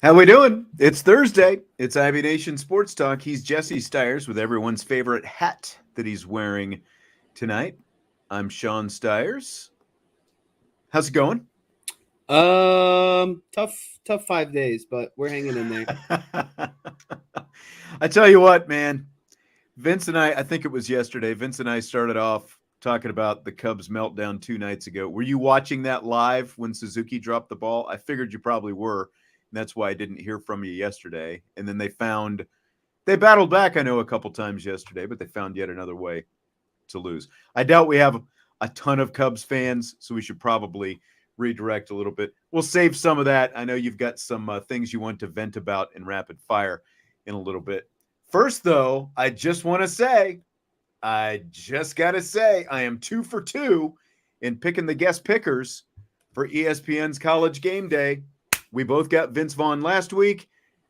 How we doing? It's Thursday. It's IB Nation Sports Talk. He's Jesse Stiers with everyone's favorite hat that he's wearing tonight. I'm Sean Stiers. How's it going? Tough 5 days, but we're hanging in there. I tell you what, man. Vince and I think it was yesterday, Vince and I started off talking about the Cubs meltdown 2 nights ago. Were you watching that live when Suzuki dropped the ball? I figured you probably were. And that's why I didn't hear from you yesterday. And then they battled back, I know, a couple times yesterday, but they found yet another way to lose. I doubt we have a ton of Cubs fans, so we should probably redirect a little bit. We'll save some of that. I know you've got some things you want to vent about in rapid fire in a little bit. First, though, I just got to say, I am 2 for 2 in picking the guest pickers for ESPN's College Game Day. We both got Vince Vaughn last week.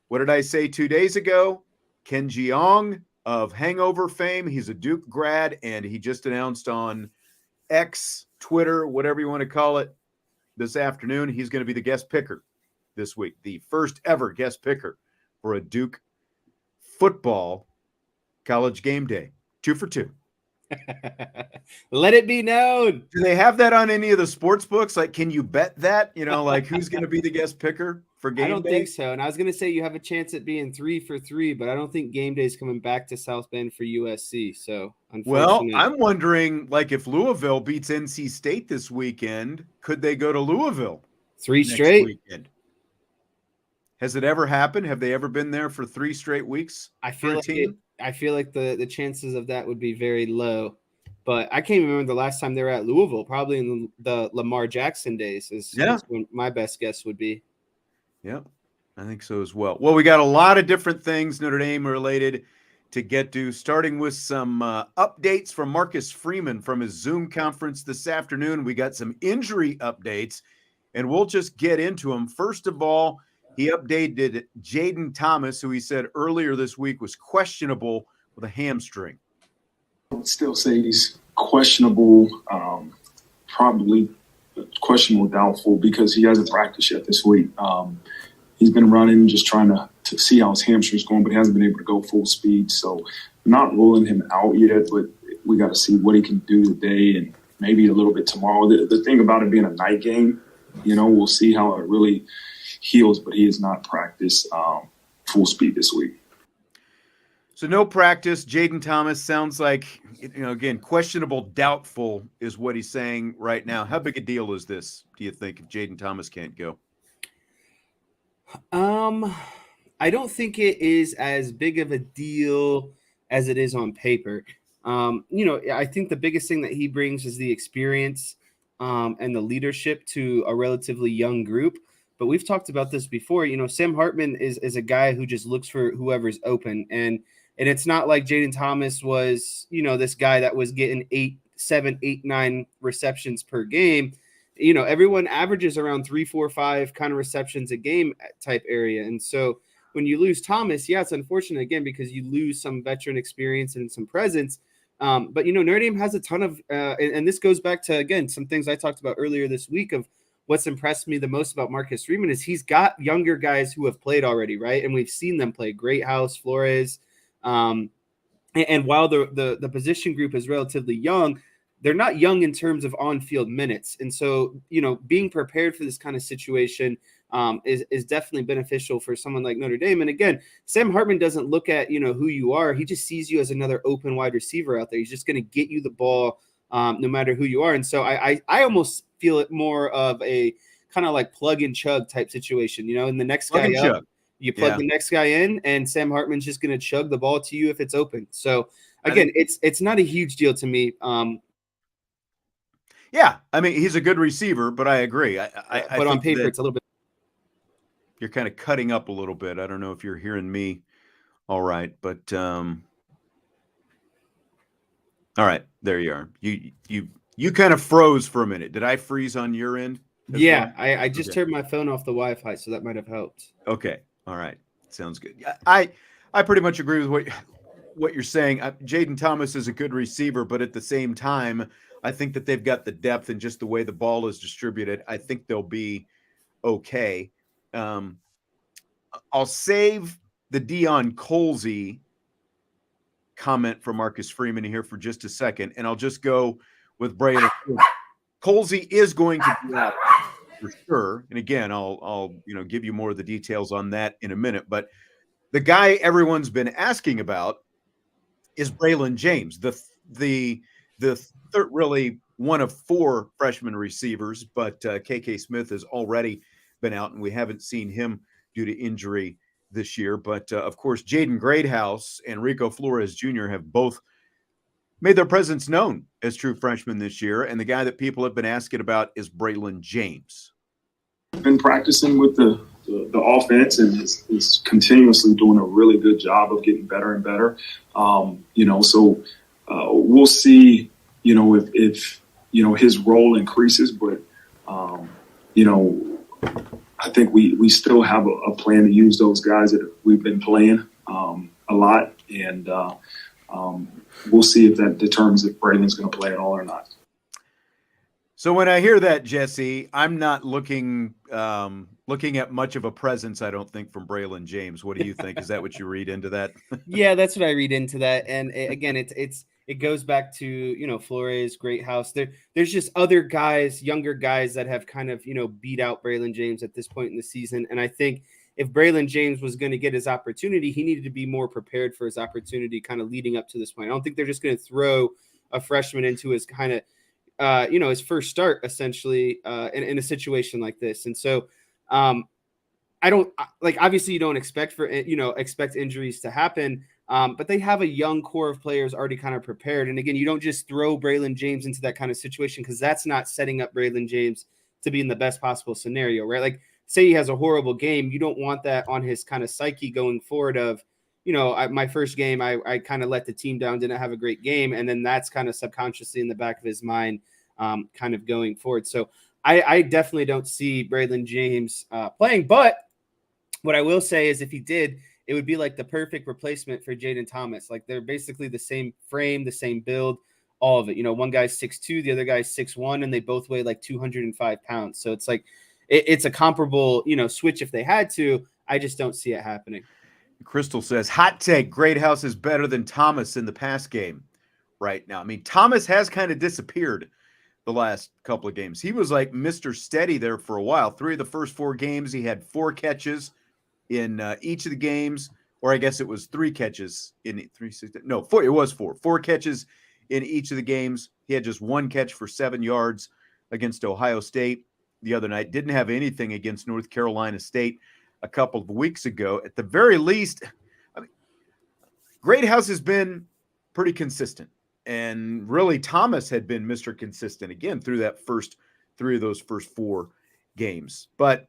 What did I say 2 days ago? Ken Jeong of Hangover fame. He's a Duke grad, and he just announced on X, Twitter, whatever you want to call it, this afternoon, he's going to be the guest picker this week, the first ever guest picker for a Duke football College Game Day. 2 for 2. Let it be known. Do they have that on any of the sports books? Like, can you bet that? Like who's going to be the guest picker for game day? I don't think so. And I was going to say you have a chance at being 3 for 3, but I don't think game day is coming back to South Bend for USC. So, well, I'm wondering, like, if Louisville beats NC State this weekend, could they go to Louisville 3 straight weekend? Has it ever happened? Have they ever been there for 3 straight weeks? I feel like the chances of that would be very low. But I can't remember the last time they were at Louisville, probably in the Lamar Jackson days is when my best guess would be. Yeah, I think so as well. Well, we got a lot of different things Notre Dame related to get to, starting with some updates from Marcus Freeman from his Zoom conference this afternoon. We got some injury updates, and we'll just get into them. First of all, he updated Jayden Thomas, who he said earlier this week was questionable with a hamstring. I would still say he's questionable, probably questionable, doubtful, because he hasn't practiced yet this week. He's been running, just trying to see how his hamstring's going, but he hasn't been able to go full speed. So not ruling him out yet, but we got to see what he can do today and maybe a little bit tomorrow. The thing about it being a night game, we'll see how it really heals, but he has not practiced full speed this week. So no practice. Jayden Thomas sounds like, again, questionable, doubtful is what he's saying right now. How big a deal is this, do you think, if Jayden Thomas can't go? I don't think it is as big of a deal as it is on paper. I think the biggest thing that he brings is the experience and the leadership to a relatively young group. But we've talked about this before. Sam Hartman is a guy who just looks for whoever's open. And it's not like Jayden Thomas was, this guy that was getting 8, 7, 8, 9 receptions per game. Everyone averages around 3, 4, 5 kind of receptions a game type area. And so when you lose Thomas, it's unfortunate again, because you lose some veteran experience and some presence. But Notre Dame has a ton of, and this goes back to, again, some things I talked about earlier this week of what's impressed me the most about Marcus Freeman is he's got younger guys who have played already, right? And we've seen them play. Greathouse, Flores. And while the position group is relatively young, they're not young in terms of on-field minutes. And so, being prepared for this kind of situation is definitely beneficial for someone like Notre Dame. And again, Sam Hartman doesn't look at, who you are. He just sees you as another open wide receiver out there. He's just going to get you the ball no matter who you are. And so I almost feel it more of a kind of like plug and chug type situation, and the next guy up, you plug the next guy in, and Sam Hartman's just going to chug the ball to you if it's open. So again, it's not a huge deal to me. Yeah, I mean, he's a good receiver, but I agree. But on paper, it's a little bit. You're kind of cutting up a little bit. I don't know if you're hearing me all right, but all right, there you are. You kind of froze for a minute. Did I freeze on your end? Yeah, well? I just turned my phone off the Wi-Fi, so that might have helped. Okay, all right, sounds good. I pretty much agree with what you're saying. Jayden Thomas is a good receiver, but at the same time, I think that they've got the depth and just the way the ball is distributed. I think they'll be okay. I'll save the Deion Colzie comment from Marcus Freeman here for just a second, and I'll just go with Braylon. Colzie is going to be out for sure. And again, I'll give you more of the details on that in a minute. But the guy everyone's been asking about is Braylon James, the third, really one of four freshman receivers, but KK Smith has already been out, and we haven't seen him due to injury this year. But of course, Jayden Greathouse and Rico Flores Jr. have both made their presence known as true freshmen this year, and the guy that people have been asking about is Braylon James. Been practicing with the offense and is continuously doing a really good job of getting better and better. So we'll see, if his role increases, but I think we still have a plan to use those guys that we've been playing a lot, and we'll see if that determines if Braylon's going to play at all or not. So when I hear that, Jesse, I'm not looking at much of a presence, I don't think, from Braylon James. What do you think? Is that what you read into that? Yeah, that's what I read into that. And again, it goes back to, Flores, Greathouse. There's just other guys, younger guys that have kind of, beat out Braylon James at this point in the season. And I think if Braylon James was going to get his opportunity, he needed to be more prepared for his opportunity kind of leading up to this point. I don't think they're just going to throw a freshman into his kind of, his first start essentially in a situation like this. And so I don't obviously you don't expect injuries to happen. But they have a young core of players already kind of prepared. And again, you don't just throw Braylon James into that kind of situation, because that's not setting up Braylon James to be in the best possible scenario, right? Like, say he has a horrible game, you don't want that on his kind of psyche going forward of, my first game, I kind of let the team down, didn't have a great game. And then that's kind of subconsciously in the back of his mind kind of going forward. So I definitely don't see Braylon James playing. But what I will say is if he did, it would be like the perfect replacement for Jayden Thomas. Like, they're basically the same frame, the same build, all of it. One guy's 6'2", the other guy's 6'1", and they both weigh like 205 pounds. So it's like it's a comparable, switch if they had to. I just don't see it happening. Crystal says, hot take, Greathouse is better than Thomas in the pass game right now. I mean, Thomas has kind of disappeared the last couple of games. He was like Mr. Steady there for a while. 3 of the first 4 games, he had 4 catches in each of the games, or I guess it was 3 catches in 4. It was 4 catches in each of the games. He had just 1 catch for 7 yards against Ohio State the other night. Didn't have anything against North Carolina State a couple of weeks ago. At the very least, Greathouse has been pretty consistent, and really Thomas had been Mr. Consistent again through that first 3 of those first 4 games. But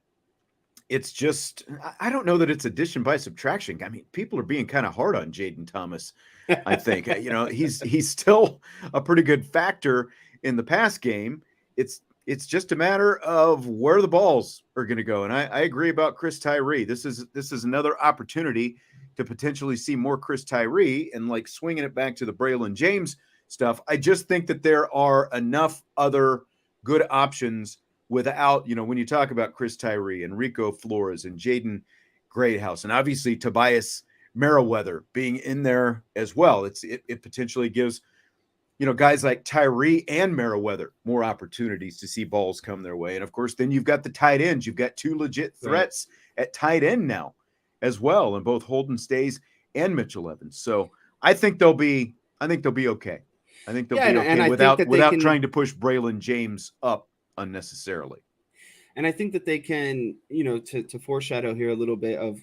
it's just, I don't know that it's addition by subtraction. I mean, people are being kind of hard on Jayden Thomas, I think. He's still a pretty good factor in the pass game. It's just a matter of where the balls are going to go. And I agree about Chris Tyree. This is another opportunity to potentially see more Chris Tyree, and like swinging it back to the Braylon James stuff. I just think that there are enough other good options without, when you talk about Chris Tyree and Rico Flores and Jayden Greathouse, and obviously Tobias Merriweather being in there as well, it potentially gives, guys like Tyree and Merriweather more opportunities to see balls come their way. And of course, then you've got the tight ends. You've got 2 legit threats at tight end now as well, and both Holden Stays and Mitchell Evans. So I think they'll be okay. I think they'll be okay without trying to push Braylon James up unnecessarily. And I think that they can, to foreshadow here a little bit of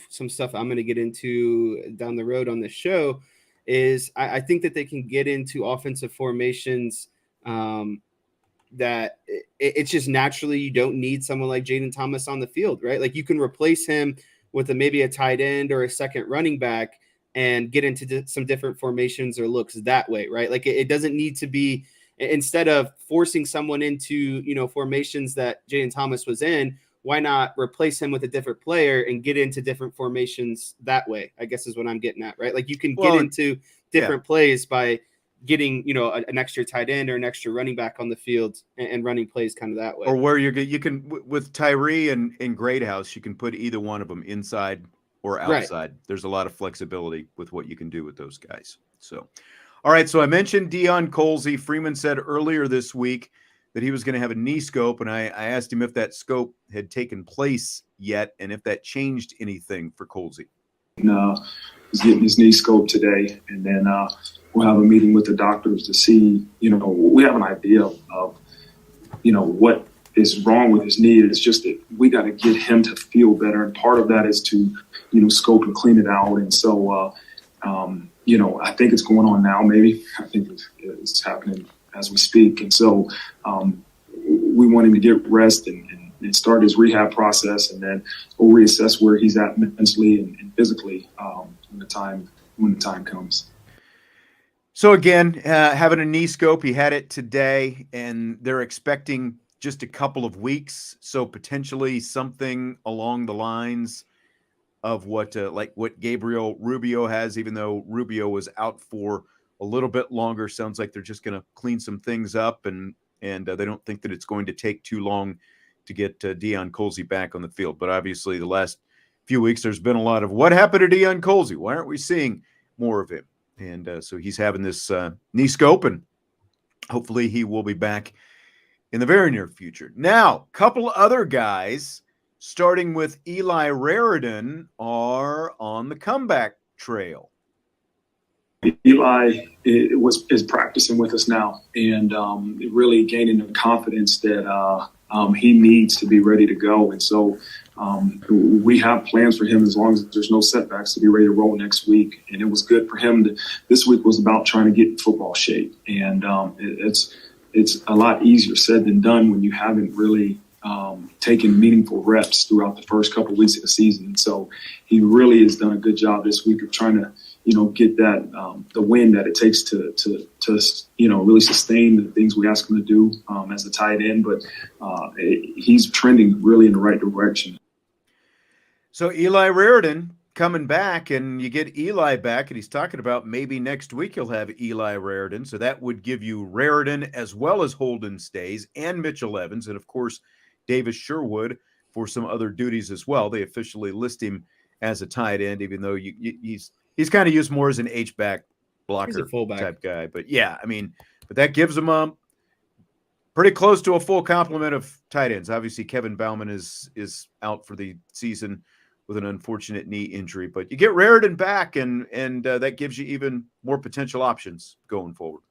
some stuff I'm going to get into down the road on this show, is I think that they can get into offensive formations that it's just naturally you don't need someone like Jayden Thomas on the field, right? Like, you can replace him with maybe a tight end or a second running back and get into some different formations or looks that way, right? Like, it doesn't need to be, instead of forcing someone into, formations that Jayden Thomas was in, why not replace him with a different player and get into different formations that way, I guess is what I'm getting at, right? Like, you can get into different plays by getting, an extra tight end or an extra running back on the field and running plays kind of that way. Or where you can, with Tyree and Greathouse, you can put either one of them inside or outside. Right. There's a lot of flexibility with what you can do with those guys. So, all right. So I mentioned Deion Colzie. Freeman said earlier this week that he was going to have a knee scope, and I asked him if that scope had taken place yet and if that changed anything for Colzie. No, he's getting his knee scoped today, and then we'll have a meeting with the doctors to see, we have an idea of, what is wrong with his knee. It's just that we got to get him to feel better, and part of that is to, scope and clean it out. And so, I think it's going on now. Maybe I think it's happening as we speak, and so we want him to get rest and start his rehab process, and then we'll reassess where he's at mentally and physically when the time comes. So again, having a knee scope, he had it today, and they're expecting just a couple of weeks. So potentially something along the lines of what Gabriel Rubio has, even though Rubio was out for a little bit longer. Sounds like they're just going to clean some things up, and they don't think that it's going to take too long to get Deion Colzie back on the field. But obviously the last few weeks, there's been a lot of what happened to Deion Colzie? Why aren't we seeing more of him? And so he's having this knee scope, and hopefully he will be back in the very near future. Now, a couple other guys, starting with Eli Raridan, are on the comeback trail. Eli is practicing with us now, and really gaining the confidence that he needs to be ready to go. And so we have plans for him as long as there's no setbacks to be ready to roll next week. And it was good for him. This week was about trying to get in football shape. And it's a lot easier said than done when you haven't really taken meaningful reps throughout the first couple of weeks of the season. And so he really has done a good job this week of trying to, get that the win that it takes to really sustain the things we ask him to do as a tight end. But he's trending really in the right direction. So Eli Raridan coming back, and you get Eli back, and he's talking about maybe next week he'll have Eli Raridan. So that would give you Raridan as well as Holden Stays and Mitchell Evans, and of course Davis Sherwood for some other duties as well. They officially list him as a tight end, even though he's kind of used more as an H-back blocker type guy. But yeah, but that gives him pretty close to a full complement of tight ends. Obviously, Kevin Bauman is out for the season with an unfortunate knee injury, but you get Raridan back, and that gives you even more potential options going forward.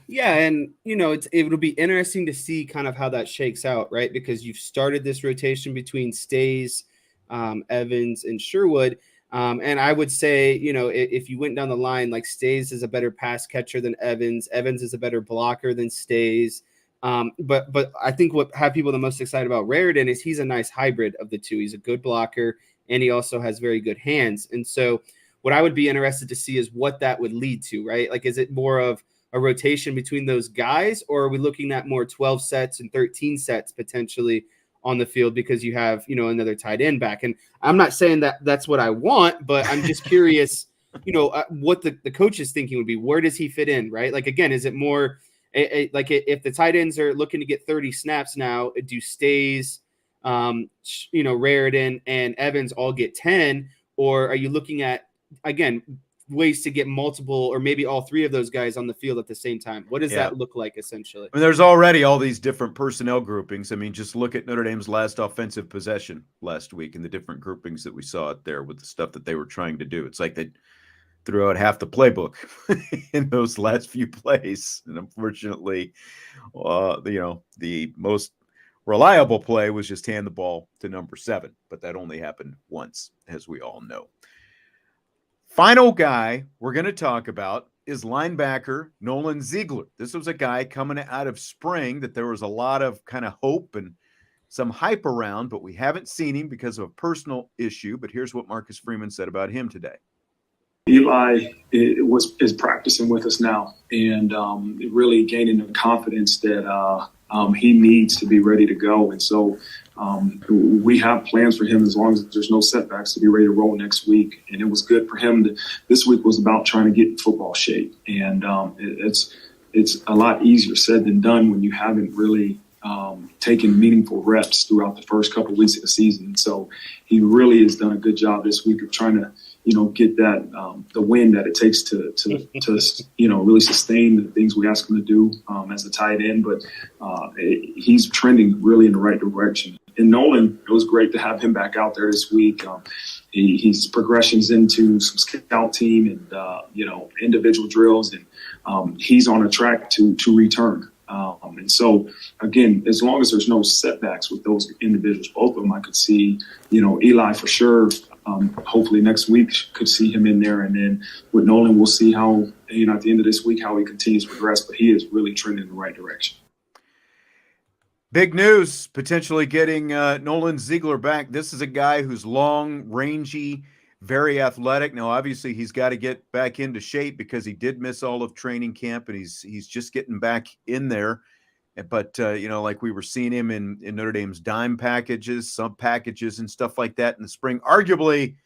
Yeah, and it'll be interesting to see kind of how that shakes out, right? Because you've started this rotation between Stays, Evans, and Sherwood. And I would say, if you went down the line, like Stays is a better pass catcher than Evans. Evans is a better blocker than Stays. But I think what have people the most excited about Raridan is he's a nice hybrid of the two. He's a good blocker, and he also has very good hands. And so what I would be interested to see is what that would lead to, right? Like, is it more of a rotation between those guys, or are we looking at more 12 sets and 13 sets potentially on the field because you have, another tight end back? And I'm not saying that that's what I want, but I'm just curious, what the coach is thinking would be. Where does he fit in, right? Like, again, is it more like if the tight ends are looking to get 30 snaps now, do Stays, Raridan and Evans all get 10, or are you looking at, again, ways to get multiple or maybe all three of those guys on the field at the same time? What does that look like essentially? There's already all these different personnel groupings. Just look at Notre Dame's last offensive possession last week and the different groupings that we saw out there with the stuff that they were trying to do. It's like they threw out half the playbook in those last few plays. And unfortunately, the most reliable play was just hand the ball to number 7, but that only happened once, as we all know. Final guy we're going to talk about is linebacker Nolan Ziegler. This was a guy coming out of spring that there was a lot of kind of hope and some hype around, but we haven't seen him because of a personal issue. But here's what Marcus Freeman said about him today. Eli is practicing with us now, and really gaining the confidence that he needs to be ready to go. And so we have plans for him as long as there's no setbacks to be ready to roll next week. And it was good for him. This week was about trying to get in football shape. And it's a lot easier said than done when you haven't really taken meaningful reps throughout the first couple of weeks of the season. So he really has done a good job this week of trying to, get that the win that it takes to really sustain the things we ask him to do as a tight end. But he's trending really in the right direction. And Nolan, it was great to have him back out there this week. He's progressions into some scout team and individual drills, and he's on a track to return. And so, again, as long as there's no setbacks with those individuals, both of them, I could see, Eli for sure. Hopefully next week could see him in there. And then with Nolan, we'll see how, at the end of this week, how he continues to progress. But he is really trending in the right direction. Big news, potentially getting Nolan Ziegler back. This is a guy who's long, rangy, very athletic. Now, obviously, he's got to get back into shape because he did miss all of training camp, and he's just getting back in there. But, like we were seeing him in Notre Dame's dime packages, sub packages, and stuff like that in the spring, arguably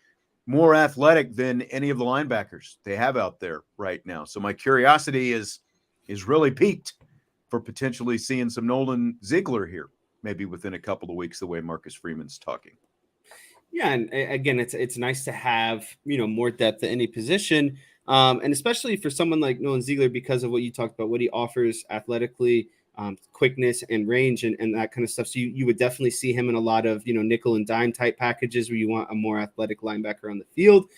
more athletic than any of the linebackers they have out there right now. So my curiosity is really piqued for potentially seeing some Nolan Ziegler here, maybe within a couple of weeks, the way Marcus Freeman's talking. Yeah, and again, it's nice to have, more depth at any position, and especially for someone like Nolan Ziegler because of what you talked about, what he offers athletically, quickness and range and that kind of stuff. So you would definitely see him in a lot of, nickel and dime type packages where you want a more athletic linebacker on the field.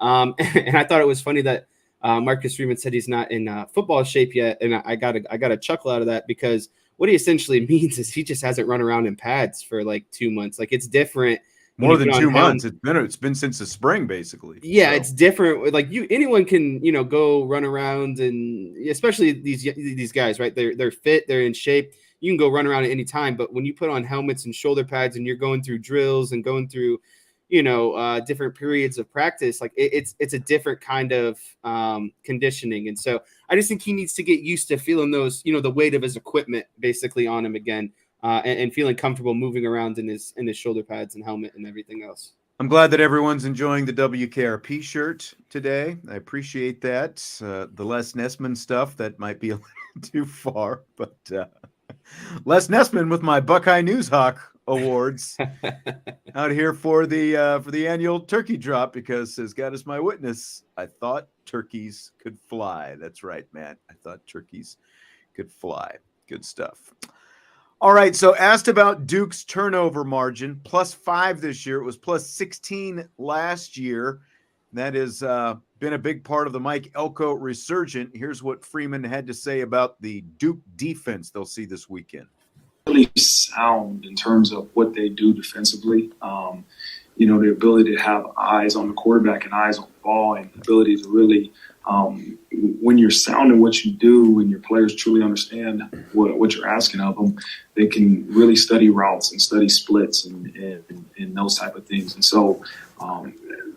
And I thought it was funny that Marcus Freeman said he's not in football shape yet. And I got a chuckle out of that because what he essentially means is he just hasn't run around in pads for like 2 months. Like it's different. More than 2 months. It's been since the spring, basically. Yeah, so. It's different. Like anyone can, go run around, and especially these guys, right? They're fit, they're in shape. You can go run around at any time. But when you put on helmets and shoulder pads, and you're going through drills and going through, different periods of practice, like it's a different kind of conditioning. And so I just think he needs to get used to feeling those, the weight of his equipment basically on him again. And feeling comfortable moving around in his shoulder pads and helmet and everything else. I'm glad that everyone's enjoying the WKRP shirt today. I appreciate that. The Les Nessman stuff, that might be a little too far, but Les Nessman with my Buckeye News Hawk Awards out here for the annual turkey drop, because as God is my witness, I thought turkeys could fly. That's right, Matt. I thought turkeys could fly. Good stuff. All right, so asked about Duke's turnover margin, +5 this year. It was +16 last year. That has been a big part of the Mike Elko resurgent. Here's what Freeman had to say about the Duke defense they'll see this weekend. Really sound in terms of what they do defensively. The ability to have eyes on the quarterback and eyes on the ball, and the ability to really, when you're sound in what you do, when your players truly understand what you're asking of them, they can really study routes and study splits and those type of things. And so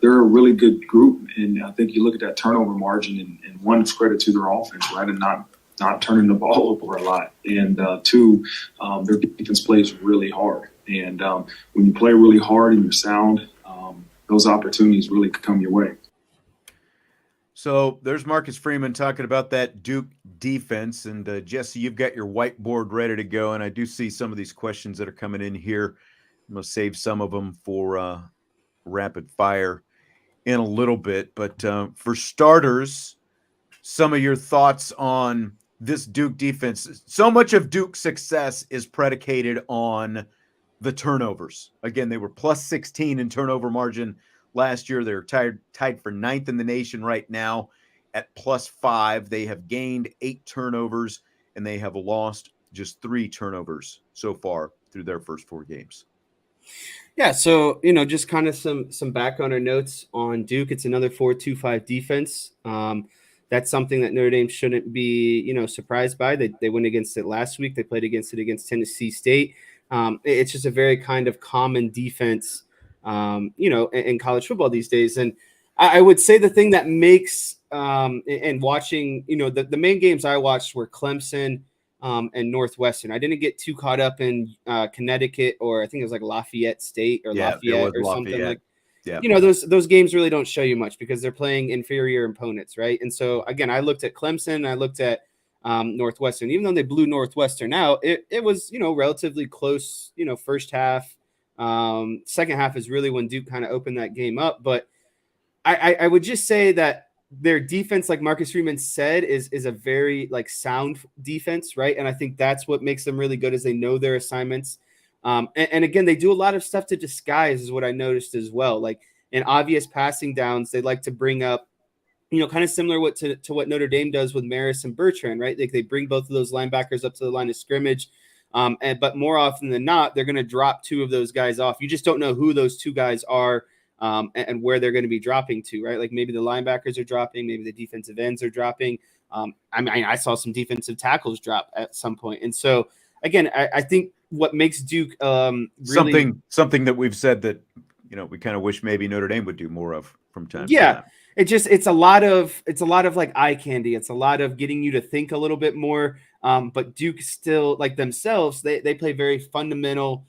they're a really good group. And I think you look at that turnover margin, and one, it's credit to their offense, right, and not turning the ball over a lot. And two, their defense plays really hard. And when you play really hard and you're sound, those opportunities really come your way. So there's Marcus Freeman talking about that Duke defense. And Jesse, you've got your whiteboard ready to go. And I do see some of these questions that are coming in here. I'm going to save some of them for rapid fire in a little bit. But for starters, some of your thoughts on this Duke defense. So much of Duke's success is predicated on the turnovers. Again, they were +16 in turnover margin last year. They're tied for 9th in the nation right now at +5. They have gained 8 turnovers, and they have lost just 3 turnovers so far through their first 4 games. Yeah, so, just kind of some background or notes on Duke. It's another 4-2-5 defense. That's something that Notre Dame shouldn't be, surprised by. They went against it last week. They played against Tennessee State. It's just a very kind of common defense, in college football these days. And I would say the thing that makes and watching, the main games I watched were Clemson, and Northwestern. I didn't get too caught up in Connecticut, or I think it was like Lafayette State or Yeah, it Lafayette was or something Lafayette. like. Yeah. Those games really don't show you much because they're playing inferior opponents, right? And so again, I looked at Clemson, I looked at Northwestern. Even though they blew Northwestern out, it was relatively close. First half, second half is really when Duke kind of opened that game up. But I would just say that their defense, like Marcus Freeman said, is a very sound defense, right? And I think that's what makes them really good, is they know their assignments. And again, they do a lot of stuff to disguise, is what I noticed as well. Like in obvious passing downs, they like to bring up, kind of similar to what Notre Dame does with Maris and Bertrand, right? Like they bring both of those linebackers up to the line of scrimmage. But more often than not, they're going to drop two of those guys off. You just don't know who those two guys are and where they're going to be dropping to, right? Like maybe the linebackers are dropping, maybe the defensive ends are dropping. I saw some defensive tackles drop at some point. And so, again, I think what makes Duke really something that we've said that we kind of wish maybe Notre Dame would do more of from time to time. It's a lot of like eye candy. It's a lot of getting you to think a little bit more. But Duke still, like themselves, they play very fundamental,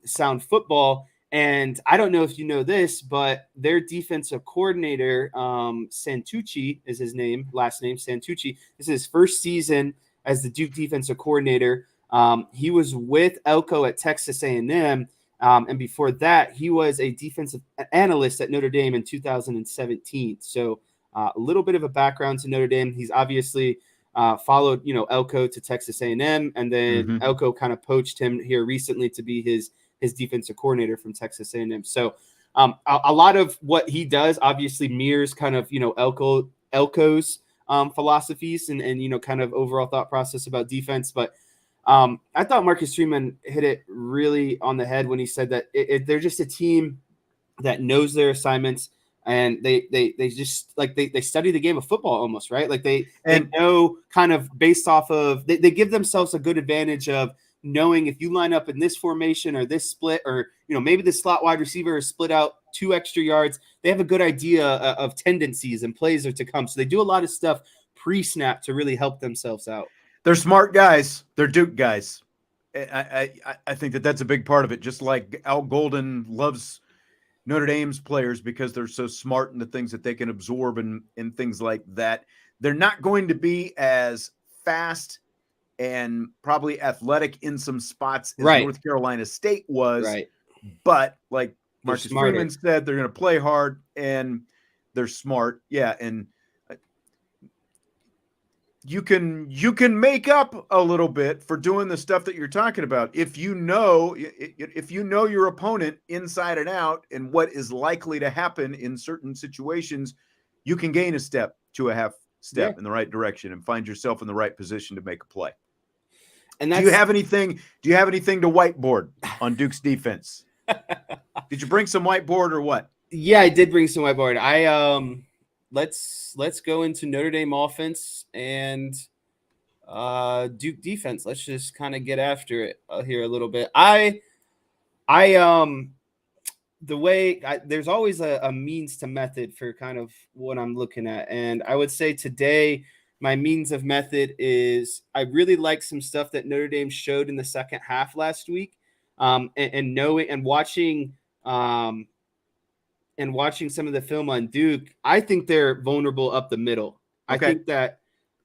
sound football. And I don't know if you know this, but their defensive coordinator, Santucci is his name, last name Santucci. This is his first season as the Duke defensive coordinator. He was with Elko at Texas A&M. And before that, he was a defensive analyst at Notre Dame in 2017. So a little bit of a background to Notre Dame. He's obviously followed, Elko to Texas A&M, and then Elko kind of poached him here recently to be his defensive coordinator from Texas A&M. So a lot of what he does obviously mirrors kind of, Elko's philosophies and kind of overall thought process about defense. But I thought Marcus Freeman hit it really on the head when he said that they're just a team that knows their assignments, and they just they study the game of football almost, right? Like they know kind of based off of they give themselves a good advantage of knowing if you line up in this formation or this split, or maybe the slot wide receiver is split out 2 extra yards. They have a good idea of tendencies and plays are to come. So they do a lot of stuff pre-snap to really help themselves out. They're smart guys. They're Duke guys. I think that's a big part of it. Just like Al Golden loves Notre Dame's players because they're so smart in the things that they can absorb and things like that. They're not going to be as fast and probably athletic in some spots as North Carolina State was. Right. But like Marcus Freeman said, they're going to play hard and they're smart. Yeah. And you can make up a little bit for doing the stuff that you're talking about. If you know your opponent inside and out and what is likely to happen in certain situations, you can gain a step to a half step in the right direction and find yourself in the right position to make a play. And do you have anything to whiteboard on Duke's defense? Did you bring some whiteboard or what? Yeah, I did bring some whiteboard. Let's go into Notre Dame offense and Duke defense. Let's just kind of get after it here a little bit. There's always a means to method for kind of what I'm looking at. And I would say today, my means of method is I really like some stuff that Notre Dame showed in the second half last week. And knowing and watching some of the film on Duke, I think they're vulnerable up the middle. I think that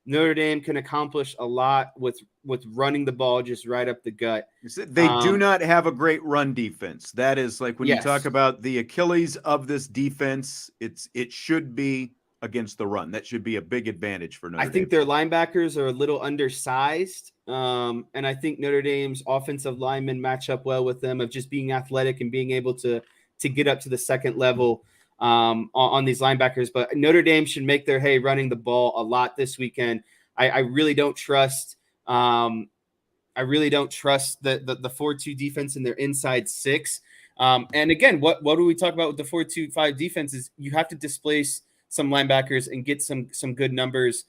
Notre Dame can accomplish a lot with running the ball just right up the gut. They do not have a great run defense. That is like when you talk about the Achilles of this defense, it should be against the run. That should be a big advantage for Notre Dame. I think their linebackers are a little undersized. And I think Notre Dame's offensive linemen match up well with them of just being athletic and being able to get up to the second level on these linebackers. But Notre Dame should make their hay running the ball a lot this weekend. I really don't trust the 4-2 defense in their inside 6. And again, what do we talk about with the 4-2-5 defense is you have to displace some linebackers and get some good numbers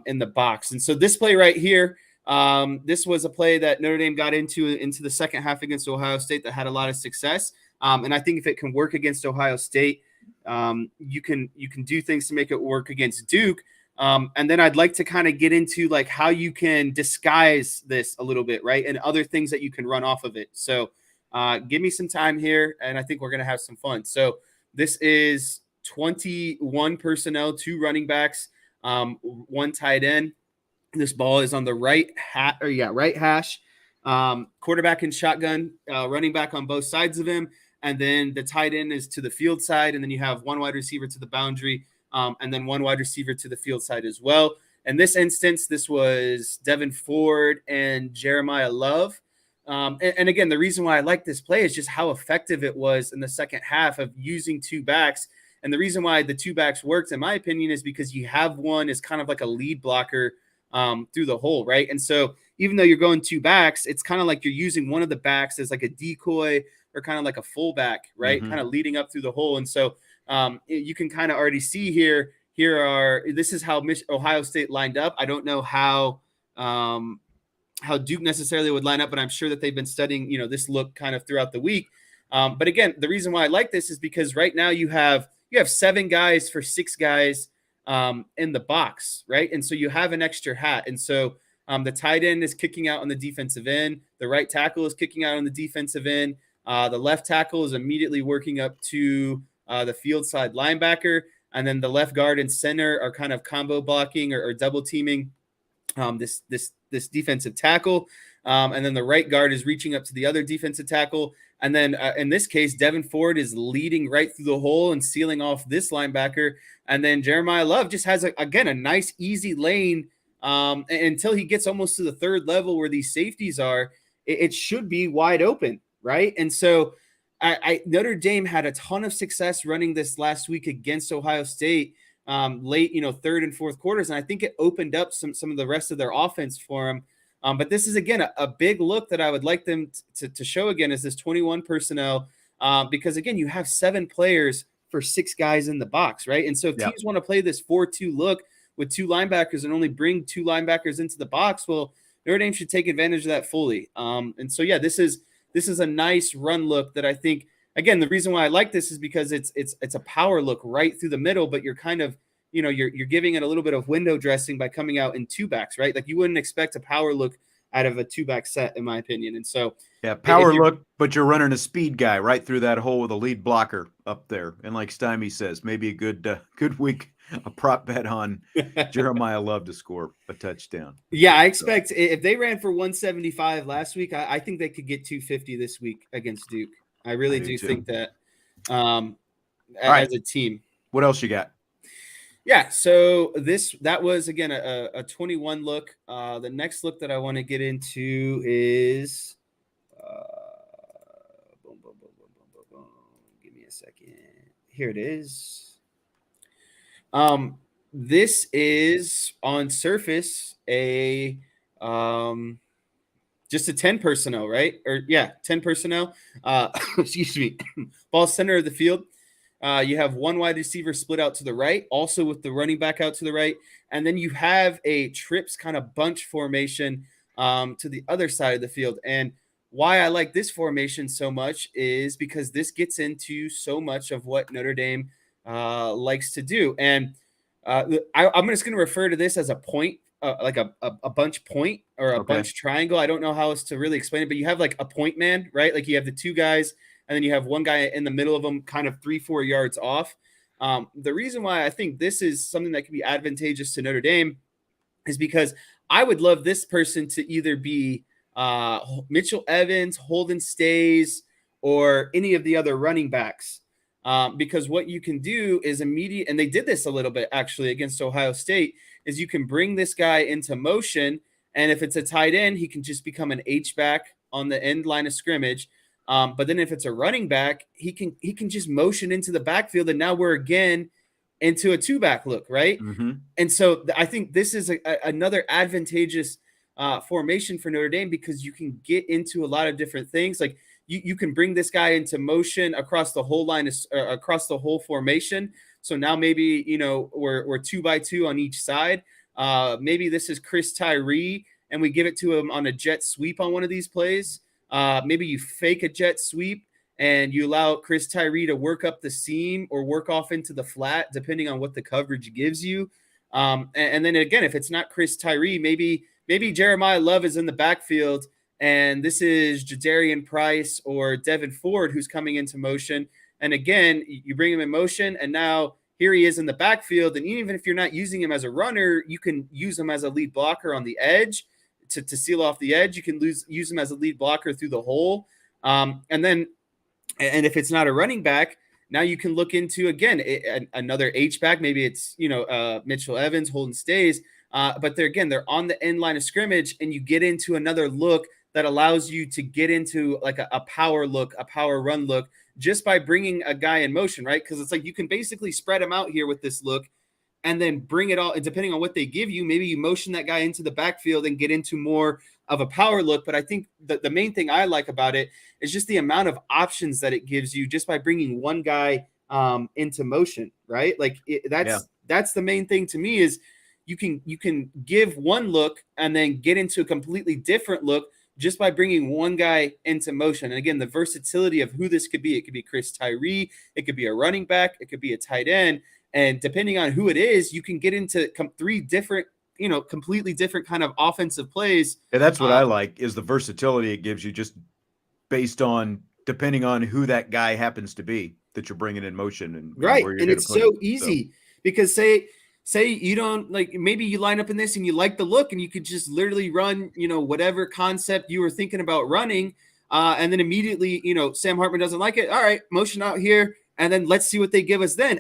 in the box. And so this play right here, this was a play that Notre Dame got into the second half against Ohio State that had a lot of success. And I think if it can work against Ohio State, you can do things to make it work against Duke. And then I'd like to kind of get into like how you can disguise this a little bit, right? And other things that you can run off of it. So give me some time here, and I think we're going to have some fun. So this is 21 personnel, 2 running backs, 1 tight end. This ball is on the right hash. Quarterback in shotgun, running back on both sides of him. And then the tight end is to the field side. And then you have 1 wide receiver to the boundary, and then 1 wide receiver to the field side as well. In this instance, this was Devin Ford and Jeremiah Love. And again, the reason why I like this play is just how effective it was in the second half of using 2 backs. And the reason why the 2 backs worked, in my opinion, is because you have one is kind of like a lead blocker through the hole, right? And so even though you're going 2 backs, it's kind of like you're using one of the backs as like a decoy or kind of like a fullback, right? Kind of leading up through the hole. And so you can kind of already see this is how Ohio State lined up. I don't know how Duke necessarily would line up, but I'm sure that they've been studying, this look kind of throughout the week. But again, the reason why I like this is because right now you have 7 guys for 6 guys in the box, right? And so you have an extra hat. And so the tight end is kicking out on the defensive end. The right tackle is kicking out on the defensive end. The left tackle is immediately working up to the field side linebacker. And then the left guard and center are kind of combo blocking or double teaming this defensive tackle. And then the right guard is reaching up to the other defensive tackle. And then in this case, Devin Ford is leading right through the hole and sealing off this linebacker. And then Jeremiah Love just has, a nice, easy lane until he gets almost to the 3rd level where these safeties are. It should be wide open, right? And so Notre Dame had a ton of success running this last week against Ohio State late, 3rd and 4th quarters. And I think it opened up some of the rest of their offense for them. But this is, again, a big look that I would like them to show again is this 21 personnel because, again, you have 7 players for 6 guys in the box, right? And so if teams want to play this 4-2 look with 2 linebackers and only bring 2 linebackers into the box, well, Notre Dame should take advantage of that fully. And so, this is a nice run look that I think, again, the reason why I like this is because it's a power look right through the middle, but you're kind of, you're giving it a little bit of window dressing by coming out in 2 backs, right? Like you wouldn't expect a power look out of a 2-back set, in my opinion. And so, power look, but you're running a speed guy right through that hole with a lead blocker up there. And like Stymie says, maybe a good week, a prop bet on Jeremiah Love to score a touchdown. Yeah, I expect if they ran for 175 last week, I think they could get 250 this week against Duke. I really do think that as a team. What else you got? Yeah, so that was, again, a 21 look. The next look that I want to get into is give me a second. Here it is. This is on surface just a 10 personnel, right? 10 personnel. Excuse me. Ball center of the field. You have 1 wide receiver split out to the right, also with the running back out to the right. And then you have a trips kind of bunch formation to the other side of the field. And why I like this formation so much is because this gets into so much of what Notre Dame likes to do. And I'm just going to refer to this as a point, like a bunch point or a bunch triangle. I don't know how else to really explain it, but you have like a point man, right? Like you have the 2 guys, and then you have 1 guy in the middle of them, kind of 3-4 yards off. The reason why I think this is something that can be advantageous to Notre Dame is because I would love this person to either be Mitchell Evans, Holden Stays, or any of the other running backs. Because what you can do is immediate, and they did this a little bit actually against Ohio State, is you can bring this guy into motion, and if it's a tight end, he can just become an H-back on the end line of scrimmage. But then if it's a running back, he can just motion into the backfield, and now we're again into a 2-back look, right? Mm-hmm. And so I think this is another advantageous formation for Notre Dame because you can get into a lot of different things. Like you can bring this guy into motion across the whole line, across the whole formation. So now maybe, we're 2x2 on each side. Maybe this is Chris Tyree, and we give it to him on a jet sweep on one of these plays. Maybe you fake a jet sweep and you allow Chris Tyree to work up the seam or work off into the flat, depending on what the coverage gives you. And then again, if it's not Chris Tyree, maybe Jeremiah Love is in the backfield, and this is Jadarian Price or Devin Ford who's coming into motion. And again, you bring him in motion, and now here he is in the backfield. And even if you're not using him as a runner, you can use him as a lead blocker on the edge to seal off the edge. You can use him as a lead blocker through the hole. And if it's not a running back, now you can look into, again, another H-back. Maybe it's, Mitchell Evans, Holden Stays. But they're on the end line of scrimmage, and you get into another look that allows you to get into like a power look, a power run look, just by bringing a guy in motion, right? Because it's like you can basically spread him out here with this look and then bring it all. And depending on what they give you, maybe you motion that guy into the backfield and get into more of a power look. But I think the main thing I like about it is just the amount of options that it gives you just by bringing one guy into motion, right? Like that's the main thing to me is you can give one look and then get into a completely different look just by bringing one guy into motion. And again, the versatility of who this could be. It could be Chris Tyree. It could be a running back. It could be a tight end. And depending on who it is, you can get into three different, completely different kind of offensive plays. And that's what I like is the versatility it gives you just based on depending on who that guy happens to be that you're bringing in motion. And right. where you're and it's so easy because say you don't like, maybe you line up in this and you like the look and you could just literally run, whatever concept you were thinking about running. And then immediately, Sam Hartman doesn't like it. All right, motion out here. And then let's see what they give us then.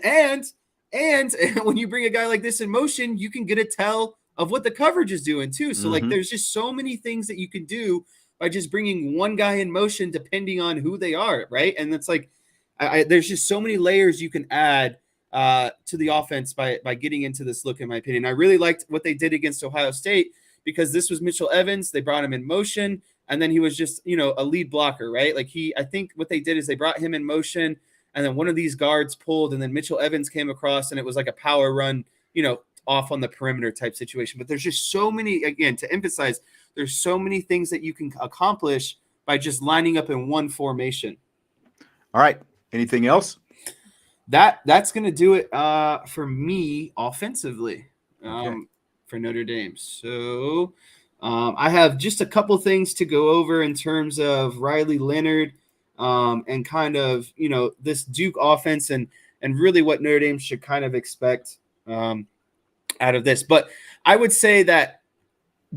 And when you bring a guy like this in motion, you can get a tell of what the coverage is doing too. So like, there's just so many things that you can do by just bringing one guy in motion, depending on who they are. Right. And it's like, there's just so many layers you can add to the offense by getting into this look, in my opinion. I really liked what they did against Ohio State because this was Mitchell Evans. They brought him in motion, and then he was just, a lead blocker, right? Like I think what they did is they brought him in motion, and then one of these guards pulled, and then Mitchell Evans came across, and it was like a power run, off on the perimeter type situation. But there's just so many, again, to emphasize, there's so many things that you can accomplish by just lining up in one formation. All right. Anything else? That's going to do it for me offensively for Notre Dame. So I have just a couple things to go over in terms of Riley Leonard and kind of, this Duke offense and really what Notre Dame should kind of expect out of this. But I would say that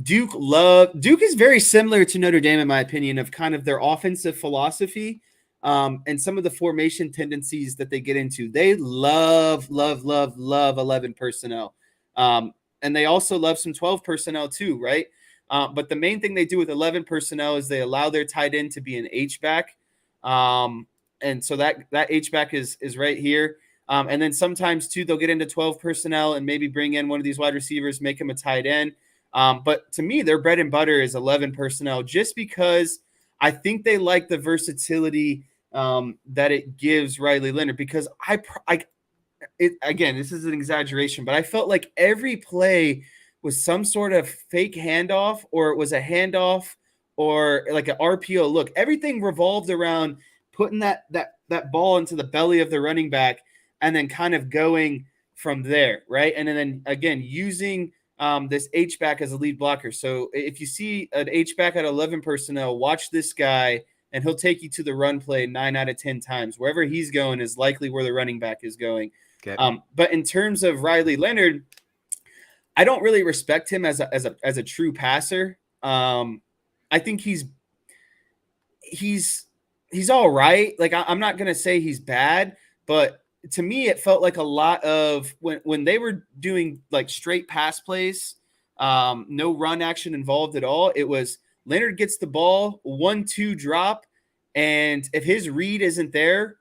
Duke is very similar to Notre Dame, in my opinion, of kind of their offensive philosophy. And some of the formation tendencies that they get into. They love 11 personnel. And they also love some 12 personnel too, right? But the main thing they do with 11 personnel is they allow their tight end to be an H-back. And so that H-back is right here. And then sometimes too, they'll get into 12 personnel and maybe bring in one of these wide receivers, make him a tight end. But to me, their bread and butter is 11 personnel just because I think they like the versatility that it gives Riley Leonard, because again, this is an exaggeration, but I felt like every play was some sort of fake handoff, or it was a handoff, or like an RPO look. Everything revolved around putting that ball into the belly of the running back and then kind of going from there, right? And then again, using this H-back as a lead blocker. So if you see an H-back at 11 personnel, watch this guy, and he'll take you to the run play 9 out of 10 times. Wherever he's going is likely where the running back is going. Okay. But in terms of Riley Leonard, I don't really respect him as a true passer. I think he's all right. Like I'm not gonna say he's bad, but to me, it felt like a lot of when they were doing like straight pass plays, no run action involved at all. It was Leonard gets the ball, 1-2 drop, and if his read isn't there,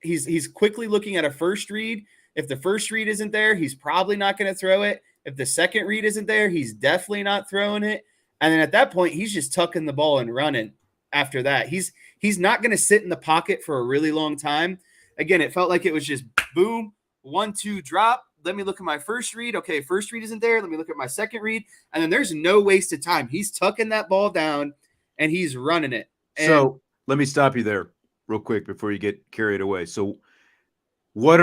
he's quickly looking at a first read. If the first read isn't there, he's probably not going to throw it. If the second read isn't there, he's definitely not throwing it. And then at that point, he's just tucking the ball and running after that. He's not going to sit in the pocket for a really long time. Again, it felt like it was just boom, 1-2 drop. Let me look at my first read. Okay, first read isn't there. Let me look at my second read. And then there's no wasted time. He's tucking that ball down and he's running it. And so let me stop you there real quick before you get carried away. So what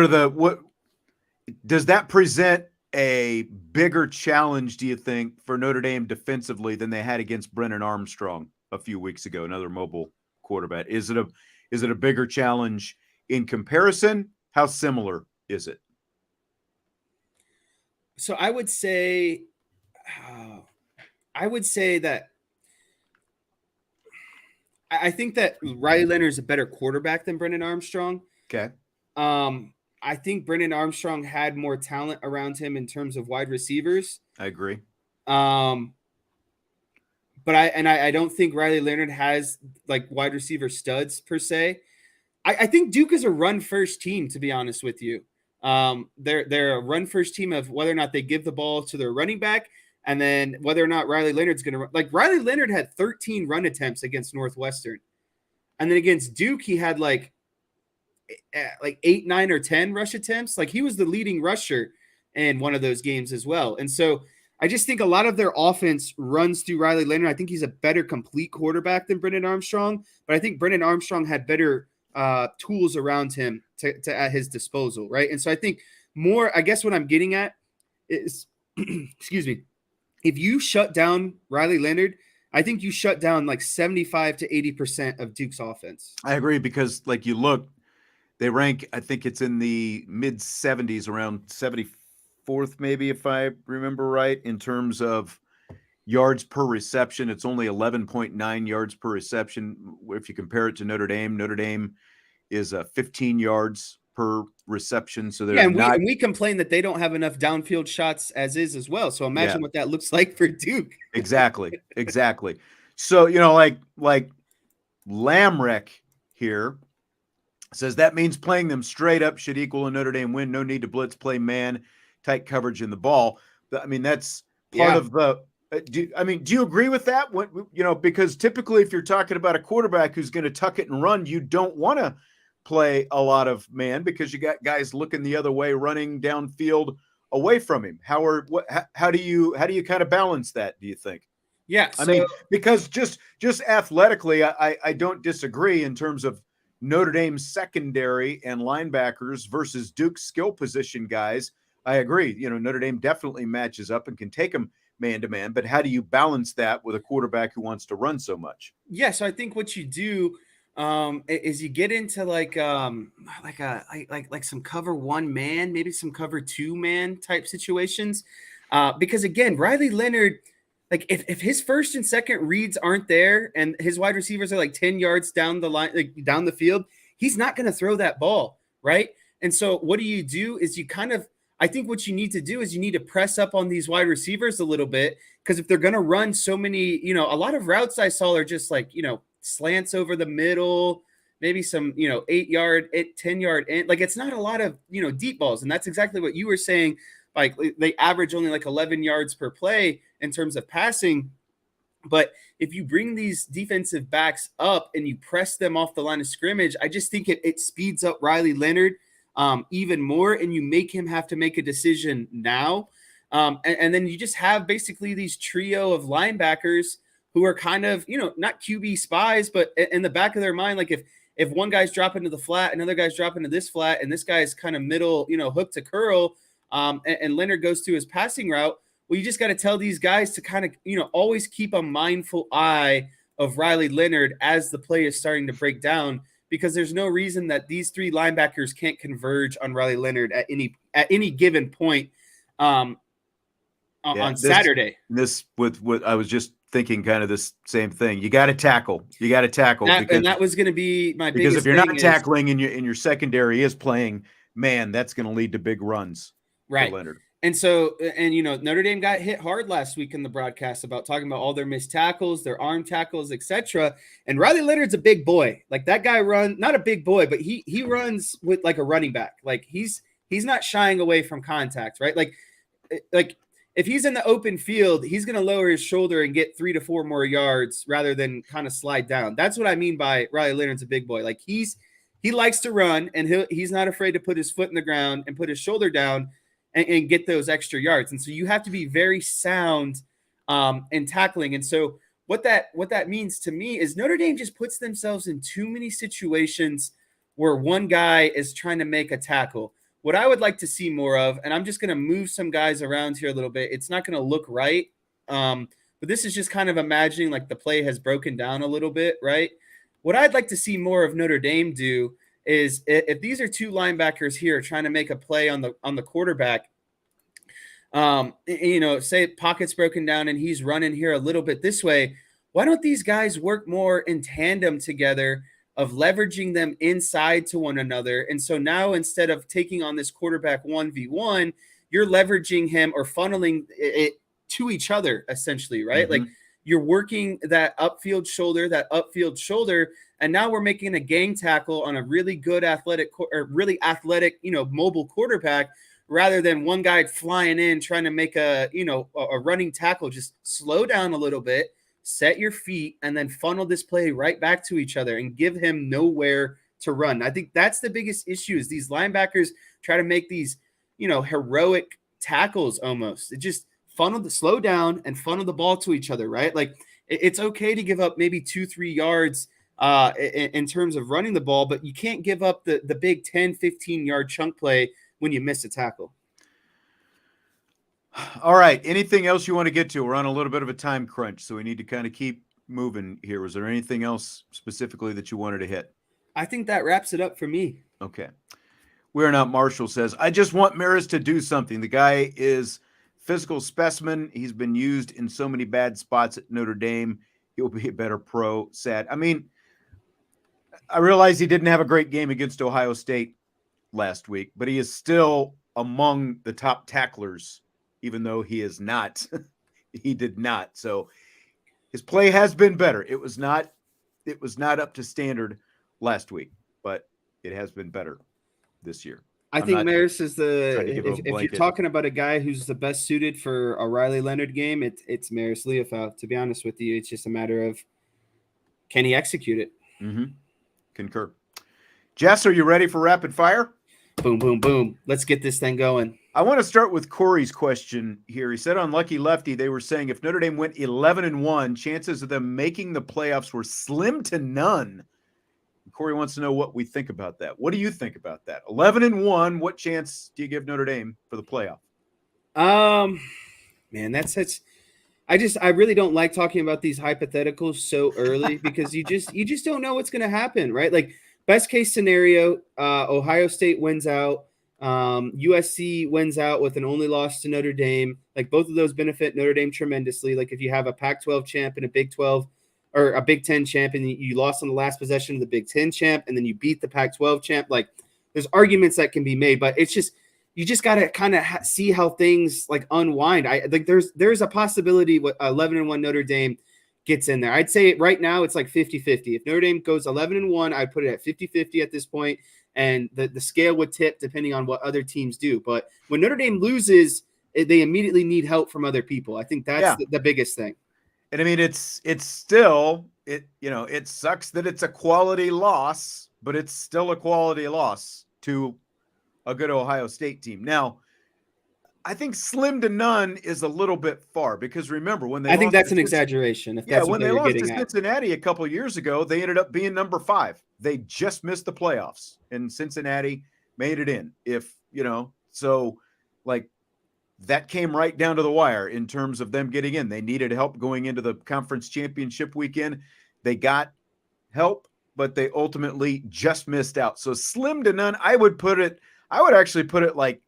does that present a bigger challenge, do you think, for Notre Dame defensively than they had against Brennan Armstrong a few weeks ago, another mobile quarterback? Is it a bigger challenge in comparison? How similar is it? So I would say that I think that Riley Leonard is a better quarterback than Brennan Armstrong. Okay. I think Brennan Armstrong had more talent around him in terms of wide receivers. I agree. But I don't think Riley Leonard has like wide receiver studs per se. I think Duke is a run first team, to be honest with you. They're a run first team of whether or not they give the ball to their running back, and then whether or not Riley Leonard's going to run. Like Riley Leonard had 13 run attempts against Northwestern, and then against Duke he had like 8, 9, or 10 rush attempts. Like he was the leading rusher in one of those games as well. And so I just think a lot of their offense runs through Riley Leonard. I think he's a better complete quarterback than Brennan Armstrong, but I think Brennan Armstrong had better tools around him to at his disposal, right? And so I think more, I guess what I'm getting at is, excuse me, if you shut down Riley Leonard, I think you shut down like 75 to 80% of Duke's offense. I agree because, like, you look, they rank, I think it's in the mid 70s, around 74th, maybe, if I remember right, in terms of yards per reception. It's only 11.9 yards per reception. If you compare it to Notre Dame is 15 yards per reception. So they're and we complain that they don't have enough downfield shots as well. So imagine what that looks like for Duke. Exactly. So, like Lamrek here says that means playing them straight up should equal a Notre Dame win. No need to blitz, play man, tight coverage in the ball. I mean, that's part of the do you agree with that? Because typically if you're talking about a quarterback who's going to tuck it and run, you don't want to play a lot of man because you got guys looking the other way, running downfield away from him. How do you kind of balance that, do you think? Yeah. I mean, because just athletically, I don't disagree in terms of Notre Dame's secondary and linebackers versus Duke's skill position guys. I agree. Notre Dame definitely matches up and can take them man to man, but how do you balance that with a quarterback who wants to run so much? Yeah. So I think what you do is you get into like some cover one man, maybe some cover two man type situations. Because again, Riley Leonard, like if his first and second reads aren't there and his wide receivers are like 10 yards down the line, like down the field, he's not going to throw that ball. Right. And so what do is I think what you need to do is you need to press up on these wide receivers a little bit, because if they're going to run so many, a lot of routes I saw are just like, slants over the middle, maybe some, 8-yard, 10-yard, like it's not a lot of, deep balls. And that's exactly what you were saying. Like they average only like 11 yards per play in terms of passing. But if you bring these defensive backs up and you press them off the line of scrimmage, I just think it speeds up Riley Leonard even more, and you make him have to make a decision now. And then you just have basically these trio of linebackers who are kind of, not QB spies, but in the back of their mind, like if one guy's dropping to the flat, another guy's dropping to this flat, and this guy's kind of middle, hook to curl, and Leonard goes to his passing route, well, you just got to tell these guys to kind of, always keep a mindful eye of Riley Leonard as the play is starting to break down, because there's no reason that these three linebackers can't converge on Riley Leonard at any given point on Saturday. This with what I was just thinking, kind of this same thing. You got to tackle. And that was going to be my biggest because if you're not tackling and your secondary is playing man, that's going to lead to big runs. Right. For Leonard. And so, Notre Dame got hit hard last week in the broadcast about talking about all their missed tackles, their arm tackles, etc. And Riley Leonard's a big boy. Like that guy not a big boy, but he runs with like a running back. Like he's not shying away from contact, right? Like if he's in the open field, he's going to lower his shoulder and get 3 to 4 more yards rather than kind of slide down. That's what I mean by Riley Leonard's a big boy. Like he likes to run, and he's not afraid to put his foot in the ground and put his shoulder down and get those extra yards. And so you have to be very sound in tackling. And so what that means to me is Notre Dame just puts themselves in too many situations where one guy is trying to make a tackle, what I would like to see more of, and I'm just going to move some guys around here a little bit. It's not going to look right. But this is just kind of imagining like the play has broken down a little bit, right? What I'd like to see more of Notre Dame do is if these are two linebackers here trying to make a play on the quarterback, say pocket's broken down and he's running here a little bit this way, why don't these guys work more in tandem together of leveraging them inside to one another? And so now instead of taking on this quarterback 1v1, you're leveraging him or funneling it to each other essentially, right? Mm-hmm. Like you're working that upfield shoulder, and now we're making a gang tackle on a really good athletic, mobile quarterback, rather than one guy flying in trying to make a running tackle. Just slow down a little bit, set your feet, and then funnel this play right back to each other and give him nowhere to run. I think that's the biggest issue is these linebackers try to make these, heroic tackles almost. It just slow down and funnel the ball to each other, right? Like it's okay to give up maybe 2-3 yards in terms of running the ball, but you can't give up the big 10-15 yard chunk play when you miss a tackle. All right. Anything else you want to get to? We're on a little bit of a time crunch, so we need to kind of keep moving here. Was there anything else specifically that you wanted to hit? I think that wraps it up for me. Okay. We're Not Marshall says, I just want Maris to do something. The guy is physical specimen. He's been used in so many bad spots at Notre Dame. He'll be a better pro. Sad. I mean, I realize he didn't have a great game against Ohio State last week, but he is still among the top tacklers, even though he is not. He did not. So his play has been better. It was not up to standard last week, but it has been better this year. I think Maris is if you're talking about a guy who's the best suited for a Riley Leonard game, it's Maris Leofau. To be honest with you, it's just a matter of can he execute it? Mm-hmm. Concur. Jess, are you ready for rapid fire? Boom, boom, boom. Let's get this thing going. I want to start with Corey's question here. He said on Lucky Lefty, they were saying if Notre Dame went 11-1, chances of them making the playoffs were slim to none. Corey wants to know what we think about that. What do you think about that? 11-1, what chance do you give Notre Dame for the playoff? Man, that's such. I really don't like talking about these hypotheticals so early because you just don't know what's going to happen, right? Like best case scenario, Ohio State wins out, USC wins out with an only loss to Notre Dame. Like both of those benefit Notre Dame tremendously. Like if you have a Pac-12 champ and a Big 12 or a Big 10 champ and you lost on the last possession of the Big 10 champ and then you beat the Pac-12 champ, like there's arguments that can be made, but it's just you just got to kind of see how things like unwind. I think there's a possibility what 11-1 Notre Dame gets in there. I'd say right now it's like 50-50. If Notre Dame goes 11-1, I'd put it at 50-50 at this point, and the scale would tip depending on what other teams do. But when Notre Dame loses, they immediately need help from other people. I think that's the biggest thing. And I mean, it's still it sucks that it's a quality loss, but it's still a quality loss to a good Ohio State team. Now, I think slim to none is a little bit far because remember when they I think that's an exaggeration. If that's when they lost to Cincinnati a couple of years ago, they ended up being number 5. They just missed the playoffs, and Cincinnati made it in. So like that came right down to the wire in terms of them getting in. They needed help going into the conference championship weekend. They got help, but they ultimately just missed out. So slim to none, I would actually put it like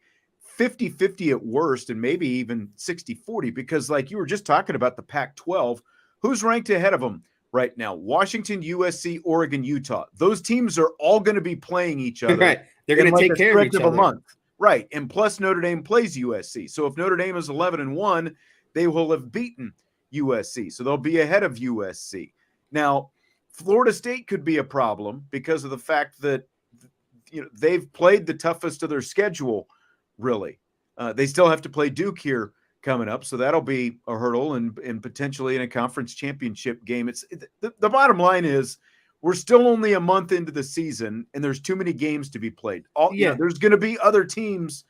50-50 at worst and maybe even 60-40 because like you were just talking about the Pac-12, who's ranked ahead of them right now? Washington, USC, Oregon, Utah. Those teams are all going to be playing each other. Right. They're going to take care of each other. A month. Right. And plus Notre Dame plays USC. So if Notre Dame is 11-1, they will have beaten USC. So they'll be ahead of USC. Now, Florida State could be a problem because of the fact that they've played the toughest of their schedule, really. They still have to play Duke here coming up, so that'll be a hurdle and potentially in a conference championship game. The bottom line is we're still only a month into the season, and there's too many games to be played. There's going to be other teams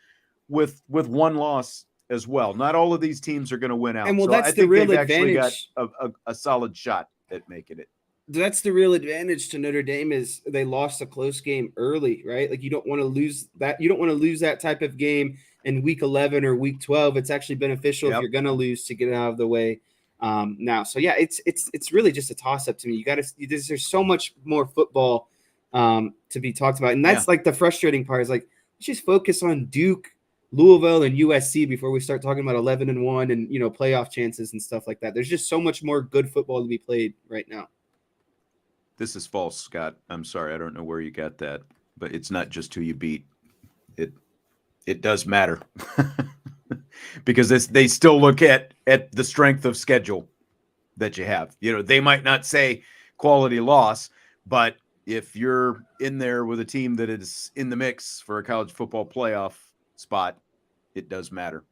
with one loss as well. Not all of these teams are going to win out. And that's the real advantage. Got a solid shot at making it. that's the real advantage to Notre Dame is they lost a close game early, right? Like you don't want to lose that. You don't want to lose that type of game in week 11 or week 12. It's actually beneficial if Yep. you're going to lose to get it out of the way now. So yeah, it's really just a toss up to me. You got to there's so much more football to be talked about, and that's like the frustrating part is like let's just focus on Duke, Louisville, and USC before we start talking about 11-1 and playoff chances and stuff like that. There's just so much more good football to be played right now. This is false, Scott. I'm sorry. I don't know where you got that, but it's not just who you beat. It does matter because they still look at the strength of schedule that you have. They might not say quality loss, but if you're in there with a team that is in the mix for a college football playoff spot, it does matter.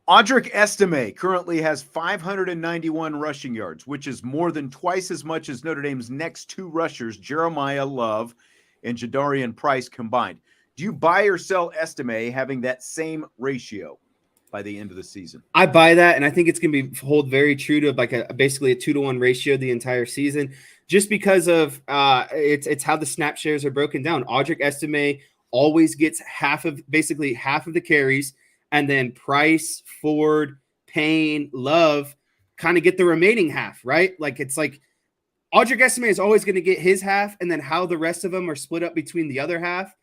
Audric Estime currently has 591 rushing yards, which is more than twice as much as Notre Dame's next two rushers, Jeremiah Love and Jadarian Price combined. Do you buy or sell Estime having that same ratio by the end of the season? I buy that, and I think it's going to hold very true to like basically a 2-to-1 ratio the entire season, just because of it's how the snap shares are broken down. Audric Estime always gets basically half of the carries. And then Price, Ford, Payne, Love kind of get the remaining half, right? Like it's like Audric Estime is always going to get his half, and then how the rest of them are split up between the other half.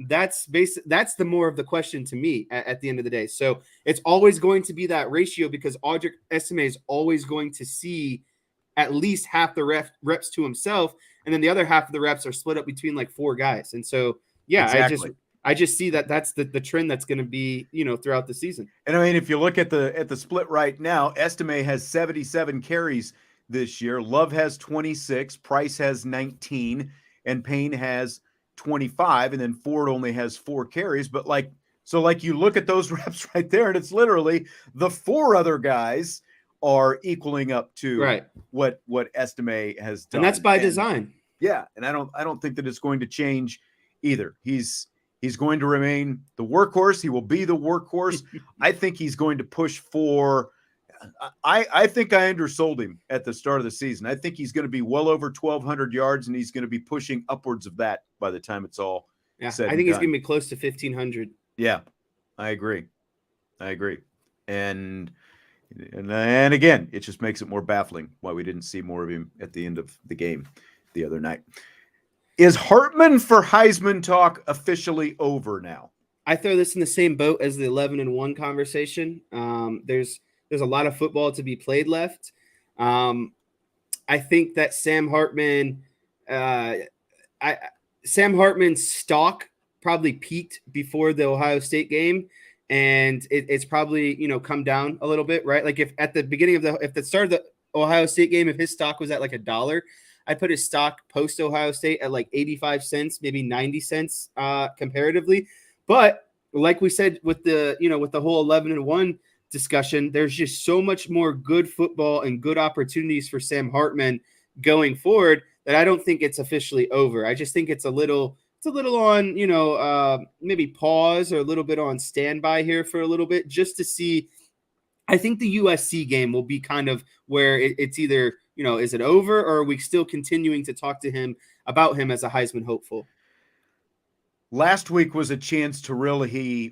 That's the more of the question to me at the end of the day. So it's always going to be that ratio because Audric Estime is always going to see at least half the reps to himself, and then the other half of the reps are split up between like four guys. And so, yeah, exactly. I just see that's the trend that's going to be, throughout the season. And I mean, if you look at the split right now, Estime has 77 carries this year. Love has 26, Price has 19, and Payne has 25, and then Ford only has 4 carries. But you look at those reps right there, and it's literally the 4 other guys are equaling up to what Estime has done. And that's by design. Yeah, and I don't think that it's going to change either. He's going to remain the workhorse. He will be the workhorse. I think he's going to push for I think I undersold him at the start of the season. I think he's going to be well over 1,200 yards, and he's going to be pushing upwards of that by the time it's all said. I think he's going to be close to 1,500. Yeah, I agree. And again, it just makes it more baffling why we didn't see more of him at the end of the game the other night. Is Hartman for Heisman talk officially over now? I throw this in the same boat as the 11-1 conversation. There's a lot of football to be played left. I think that Sam Hartman's stock probably peaked before the Ohio State game, and it's probably come down a little bit, right? Like if at the beginning of if the start of the Ohio State game, if his stock was at like $1, I put his stock post Ohio State at like 85 cents, maybe 90 cents comparatively. But like we said with the whole 11-1 discussion, there's just so much more good football and good opportunities for Sam Hartman going forward that I don't think it's officially over. I just think it's a little on, maybe pause or a little bit on standby here for a little bit just to see. I think the USC game will be kind of where it's either, is it over or are we still continuing to talk to him about him as a Heisman hopeful? Last week was a chance to really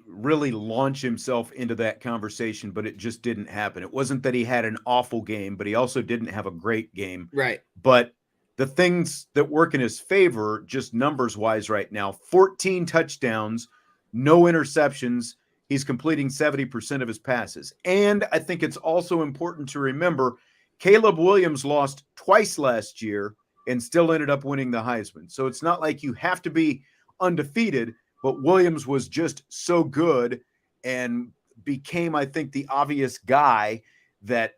launch himself into that conversation, but it just didn't happen. It wasn't that he had an awful game, but he also didn't have a great game. Right. But the things that work in his favor, just numbers-wise right now, 14 touchdowns, no interceptions. He's completing 70% of his passes. And I think it's also important to remember Caleb Williams lost twice last year and still ended up winning the Heisman. So it's not like you have to be undefeated, but Williams was just so good and became, I think, the obvious guy that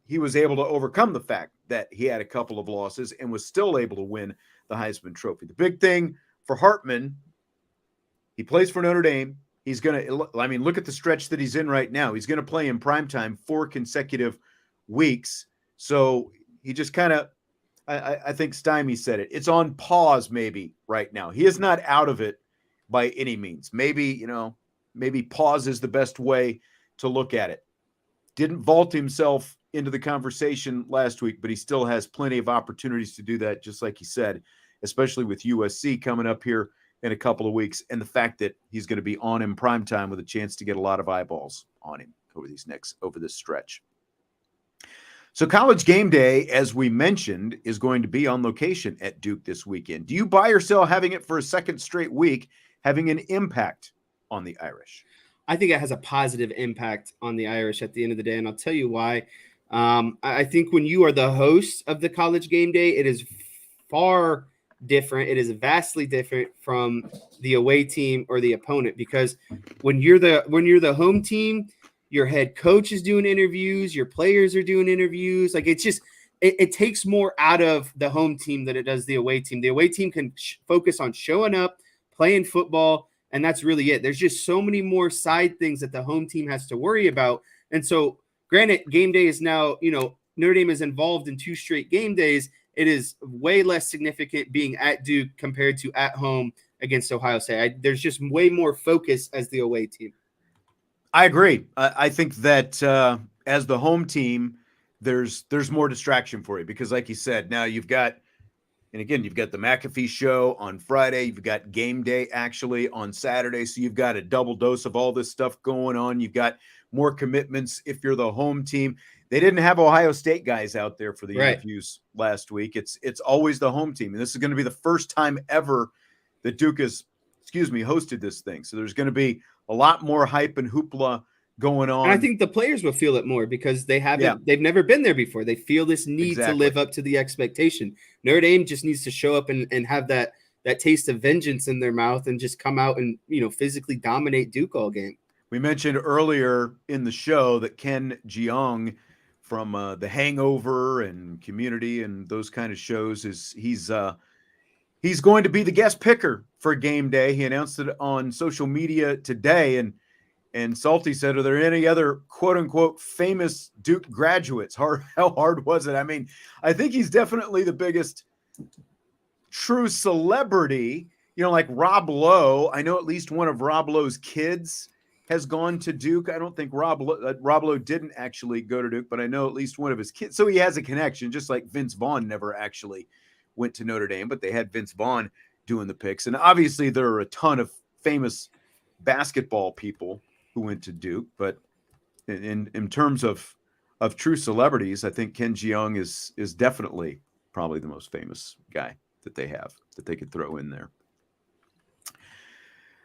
he was able to overcome the fact that he had a couple of losses and was still able to win the Heisman Trophy. The big thing for Hartman, he plays for Notre Dame. He's going to, look at the stretch that he's in right now. He's going to play in primetime 4 consecutive weeks. So he just kind of, I think Stymie said it. It's on pause maybe right now. He is not out of it by any means. Maybe pause is the best way to look at it. Didn't vault himself into the conversation last week, but he still has plenty of opportunities to do that, just like he said, especially with USC coming up here in a couple of weeks, and the fact that he's going to be on in prime time with a chance to get a lot of eyeballs on him over this stretch. So College Game Day, as we mentioned, is going to be on location at Duke this weekend. Do you buy or sell having it for a second straight week having an impact on the Irish? I think it has a positive impact on the Irish at the end of the day, and I'll tell you why. I think when you are the host of the College Game Day, it is far different. It is vastly different from the away team or the opponent, because when you're the home team, your head coach is doing interviews, your players are doing interviews. Like, it's just it takes more out of the home team than it does the away team. The away team can focus on showing up, playing football, and that's really it. There's just so many more side things that the home team has to worry about. And so, granted, game day is now, Notre Dame is involved in 2 straight game days. It is way less significant being at Duke compared to at home against Ohio State. There's just way more focus as the away team. I agree. I think that as the home team, there's more distraction for you because, like you said, now you've got the McAfee show on Friday. You've got game day actually on Saturday. So you've got a double dose of all this stuff going on. You've got more commitments if you're the home team. They didn't have Ohio State guys out there for the interviews last week. It's always the home team. And this is going to be the first time ever that Duke has, hosted this thing. So there's going to be a lot more hype and hoopla going on. And I think the players will feel it more because they've never been there before. They feel this need to live up to the expectation. Notre Dame just needs to show up and have that taste of vengeance in their mouth and just come out and, physically dominate Duke all game. We mentioned earlier in the show that Ken Jeong from The Hangover and Community and those kind of shows he's going to be the guest picker for game day. He announced it on social media today, and Salty said, "Are there any other quote unquote famous Duke graduates?" How hard was it? I mean, I think he's definitely the biggest true celebrity. Like Rob Lowe. I know at least one of Rob Lowe's kids has gone to Duke. I don't think Rob Lowe didn't actually go to Duke, but I know at least one of his kids. So he has a connection, just like Vince Vaughn never actually went to Notre Dame, but they had Vince Vaughn doing the picks. And obviously there are a ton of famous basketball people who went to Duke, but in terms of true celebrities, I think Ken Jeong is definitely probably the most famous guy that they have that they could throw in there.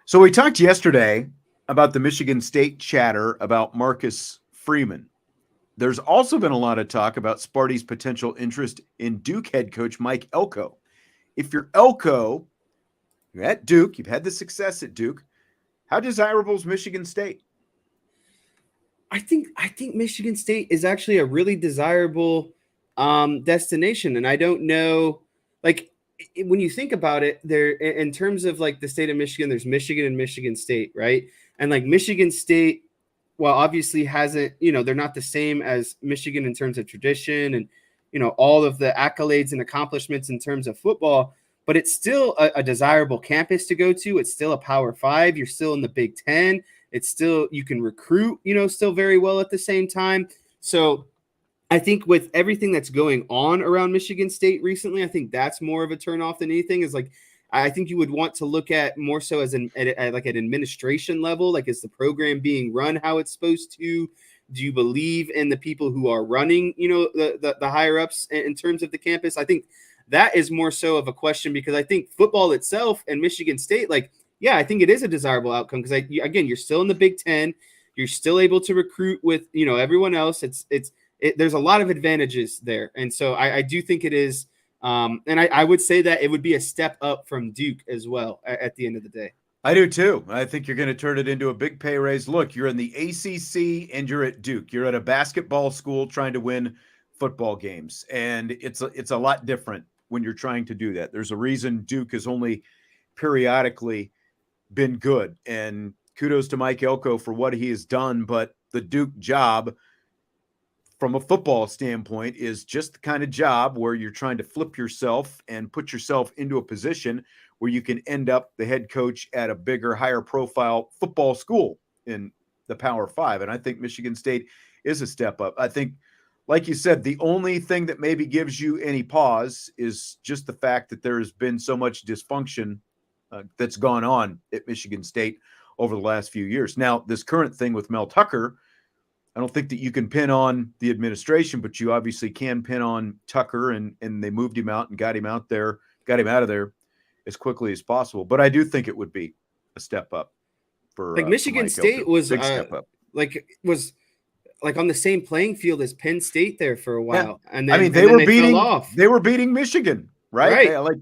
So we talked yesterday about the Michigan State chatter about Marcus Freeman. There's also been a lot of talk about Sparty's potential interest in Duke head coach Mike Elko. If you're Elko, you're at Duke, you've had the success at Duke, how desirable is Michigan State? I think Michigan State is actually a really desirable destination. And I don't know, like, when you think about it, there in terms of like the state of Michigan, there's Michigan and Michigan State, right? And like Michigan State, well, obviously hasn't, they're not the same as Michigan in terms of tradition and, all of the accolades and accomplishments in terms of football, but it's still a desirable campus to go to. It's still a Power 5. You're still in the Big Ten. It's still, you can recruit, still very well at the same time. So I think with everything that's going on around Michigan State recently, I think that's more of a turnoff than anything. Is like, I think you would want to look at more so as an administration level. Like, is the program being run how it's supposed to? Do you believe in the people who are running, the higher ups in terms of the campus? I think that is more so of a question because I think football itself and Michigan State, I think it is a desirable outcome because again, you're still in the Big Ten. You're still able to recruit with, everyone else. There's a lot of advantages there. And so I do think it is. And I would say that it would be a step up from Duke as well at the end of the day. I do too. I think you're going to turn it into a big pay raise. Look, you're in the ACC and you're at Duke. You're at a basketball school trying to win football games. And it's a lot different when you're trying to do that. There's a reason Duke has only periodically been good. And kudos to Mike Elko for what he has done. But the Duke job from a football standpoint is just the kind of job where you're trying to flip yourself and put yourself into a position where you can end up the head coach at a bigger, higher profile football school in the Power 5. And I think Michigan State is a step up. I think, like you said, the only thing that maybe gives you any pause is just the fact that there has been so much dysfunction that's gone on at Michigan State over the last few years. Now, this current thing with Mel Tucker, I don't think that you can pin on the administration, but you obviously can pin on Tucker, and they moved him out and got him out of there as quickly as possible. But I do think it would be a step up for Michigan Mike State Elko. was Big step up. was on the same playing field as Penn State there for a while, and then I mean, they fell off. They were beating Michigan, right? Right.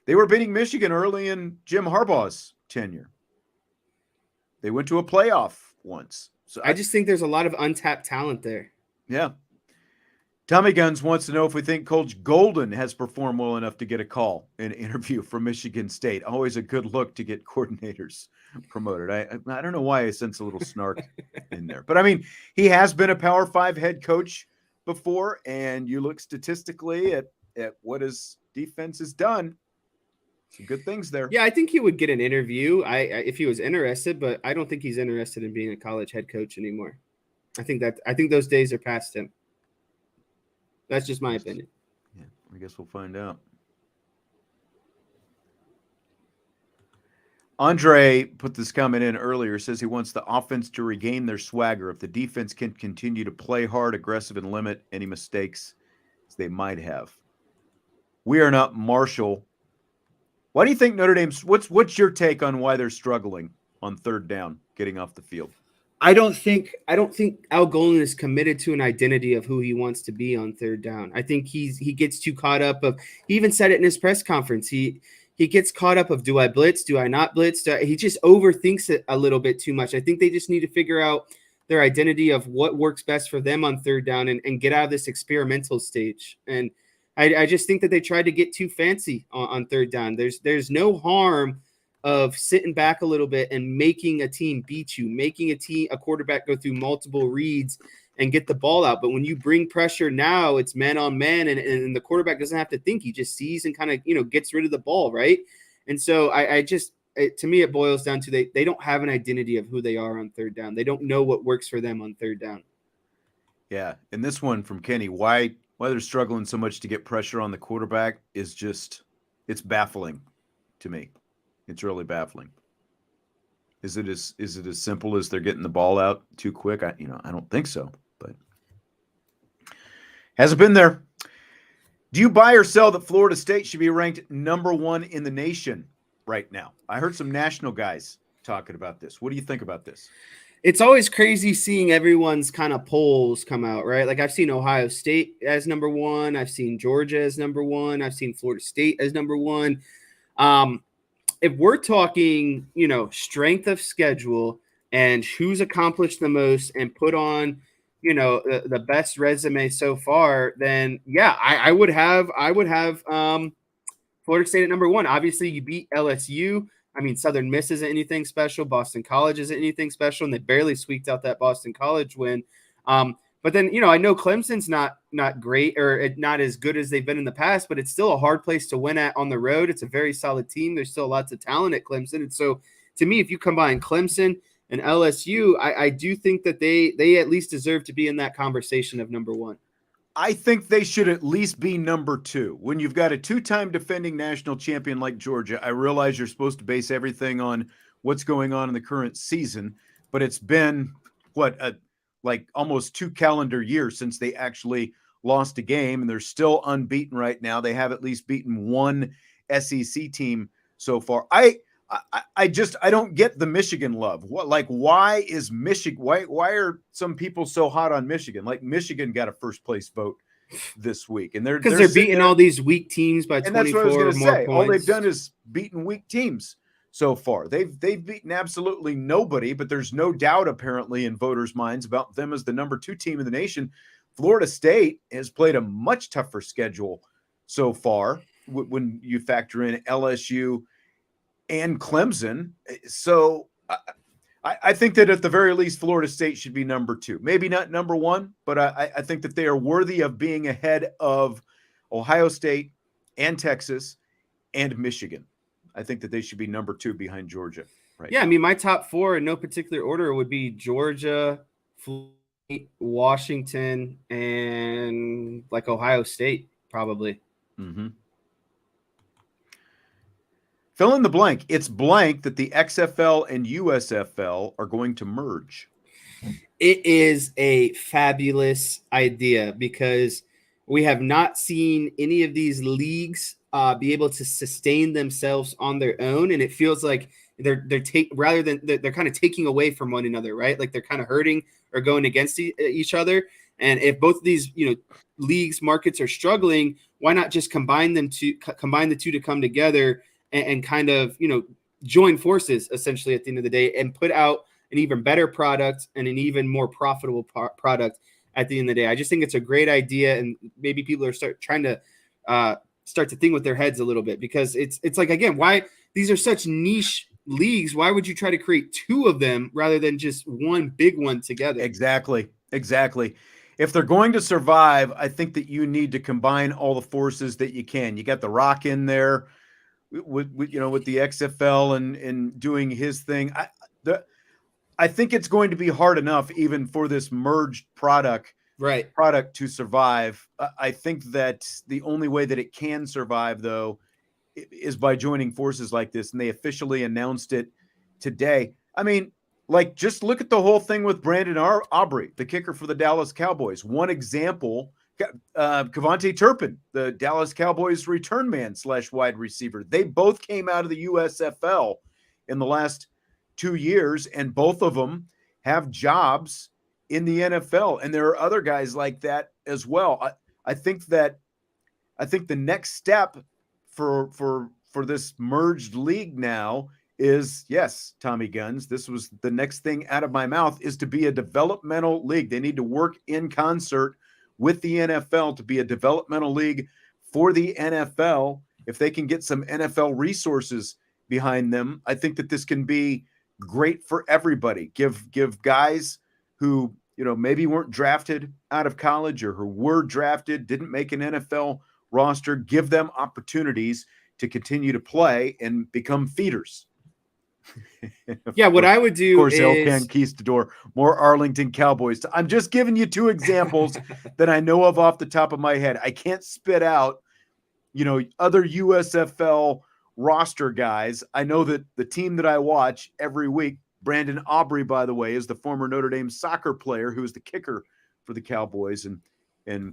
They were beating Michigan early in Jim Harbaugh's tenure. They went to a playoff once. So I just think there's a lot of untapped talent there. Yeah. Tommy Guns wants to know if we think Coach Golden has performed well enough to get a call in an interview from Michigan State. Always a good look to get coordinators promoted. I don't know why I sense a little snark in there. But, I mean, he has been a Power 5 head coach before, and you look statistically at what his defense has done. Some good things there. Yeah, I think he would get an interview if he was interested, but I don't think he's interested in being a college head coach anymore. I think those days are past him. That's just my opinion. Yeah, I guess we'll find out. Andre put this comment in earlier, says he wants the offense to regain their swagger if the defense can continue to play hard, aggressive, and limit any mistakes as they might have. We are not Marshall. Why do you think Notre Dame's – what's your take on why they're struggling on third down getting off the field? I don't think Al Golden is committed to an identity of who he wants to be on third down. I think he gets too caught up of – he even said it in his press conference. He gets caught up of, do I blitz? Do I not blitz? He just overthinks it a little bit too much. I think they just need to figure out their identity of what works best for them on third down and get out of this experimental stage. And I just think that they tried to get too fancy on third down. There's no harm of sitting back a little bit and making a team beat you, making a quarterback go through multiple reads and get the ball out. But when you bring pressure now, it's man on man, and the quarterback doesn't have to think. He just sees and kind of, gets rid of the ball, right? And so to me, it boils down to they don't have an identity of who they are on third down. They don't know what works for them on third down. Yeah, and this one from Kenny, why they're struggling so much to get pressure on the quarterback is just – it's baffling to me. It's really baffling. Is it as simple as they're getting the ball out too quick? I don't think so, but hasn't been there. Do you buy or sell that Florida State should be ranked number 1 in the nation right now? I heard some national guys talking about this. What do you think about this? It's always crazy seeing everyone's kind of polls come out, right? Like I've seen Ohio State as number 1. I've seen Georgia as number 1. I've seen Florida State as number 1. If we're talking, strength of schedule and who's accomplished the most and put on, the best resume so far, then yeah, I would have Florida State at number 1. Obviously, you beat LSU. I mean, Southern Miss isn't anything special. Boston College isn't anything special, and they barely squeaked out that Boston College win. But then, I know Clemson's not great or not as good as they've been in the past, but it's still a hard place to win at on the road. It's a very solid team. There's still lots of talent at Clemson. And so, to me, if you combine Clemson and LSU, I do think that they at least deserve to be in that conversation of number 1. I think they should at least be number 2. When you've got a 2-time defending national champion like Georgia, I realize you're supposed to base everything on what's going on in the current season, but it's been, like almost 2 calendar years since they actually lost a game, and they're still unbeaten right now. They have at least beaten one SEC team so far. I don't get the Michigan love. Why is Michigan? Why are some people so hot on Michigan? Like Michigan got a first place vote this week, and they're beating all these weak teams by 24 that's what I was or more say. points. All they've done is beaten weak teams so far. They've beaten absolutely nobody, but there's no doubt apparently in voters' minds about them as the number 2 team in the nation. Florida State has played a much tougher schedule so far when you factor in LSU and Clemson. So I think that at the very least, Florida State should be number 2. Maybe not number 1, but I think that they are worthy of being ahead of Ohio State and Texas and Michigan. I think that they should be number 2 behind Georgia. Right. Yeah, I mean, my top 4 in no particular order would be Georgia, Washington, and like Ohio State, probably. Mm-hmm. Fill in the blank. It's blank that the XFL and USFL are going to merge. It is a fabulous idea because we have not seen any of these leagues be able to sustain themselves on their own, and it feels like they're kind of taking away from one another, right? Like they're kind of hurting or going against each other. And if both of these leagues markets are struggling, why not just combine the two to come together and kind of join forces essentially at the end of the day and put out an even better product and an even more profitable product at the end of the day. I just think it's a great idea, and maybe people are trying to start to think with their heads a little bit, because it's like, again, why these are such niche leagues? Why would you try to create two of them rather than just one big one together? Exactly. If they're going to survive, I think that you need to combine all the forces that you can. You got The Rock in there with the XFL and doing his thing. I think it's going to be hard enough even for this merged product to survive. I think that the only way that it can survive, though, is by joining forces like this. And they officially announced it today. I mean, like, just look at the whole thing with Brandon Aubrey, the kicker for the Dallas Cowboys. One example, Kevontae Turpin, the Dallas Cowboys return man / wide receiver. They both came out of the USFL in the last 2 years, and both of them have jobs in the NFL. And there are other guys like that as well. I think the next step for this merged league now is, yes, Tommy Guns, this was the next thing out of my mouth, is to be a developmental league. They need to work in concert with the NFL to be a developmental league for the NFL. If they can get some NFL resources behind them, I think that this can be great for everybody. Give guys who maybe weren't drafted out of college or who were drafted, didn't make an NFL roster, give them opportunities to continue to play and become feeders. Yeah, what I would do, of course, is El Conquistador, more Arlington Cowboys. I'm just giving you two examples that I know of off the top of my head. I can't spit out other USFL roster guys. I know that the team that I watch every week, Brandon Aubrey, by the way, is the former Notre Dame soccer player who is the kicker for the Cowboys, and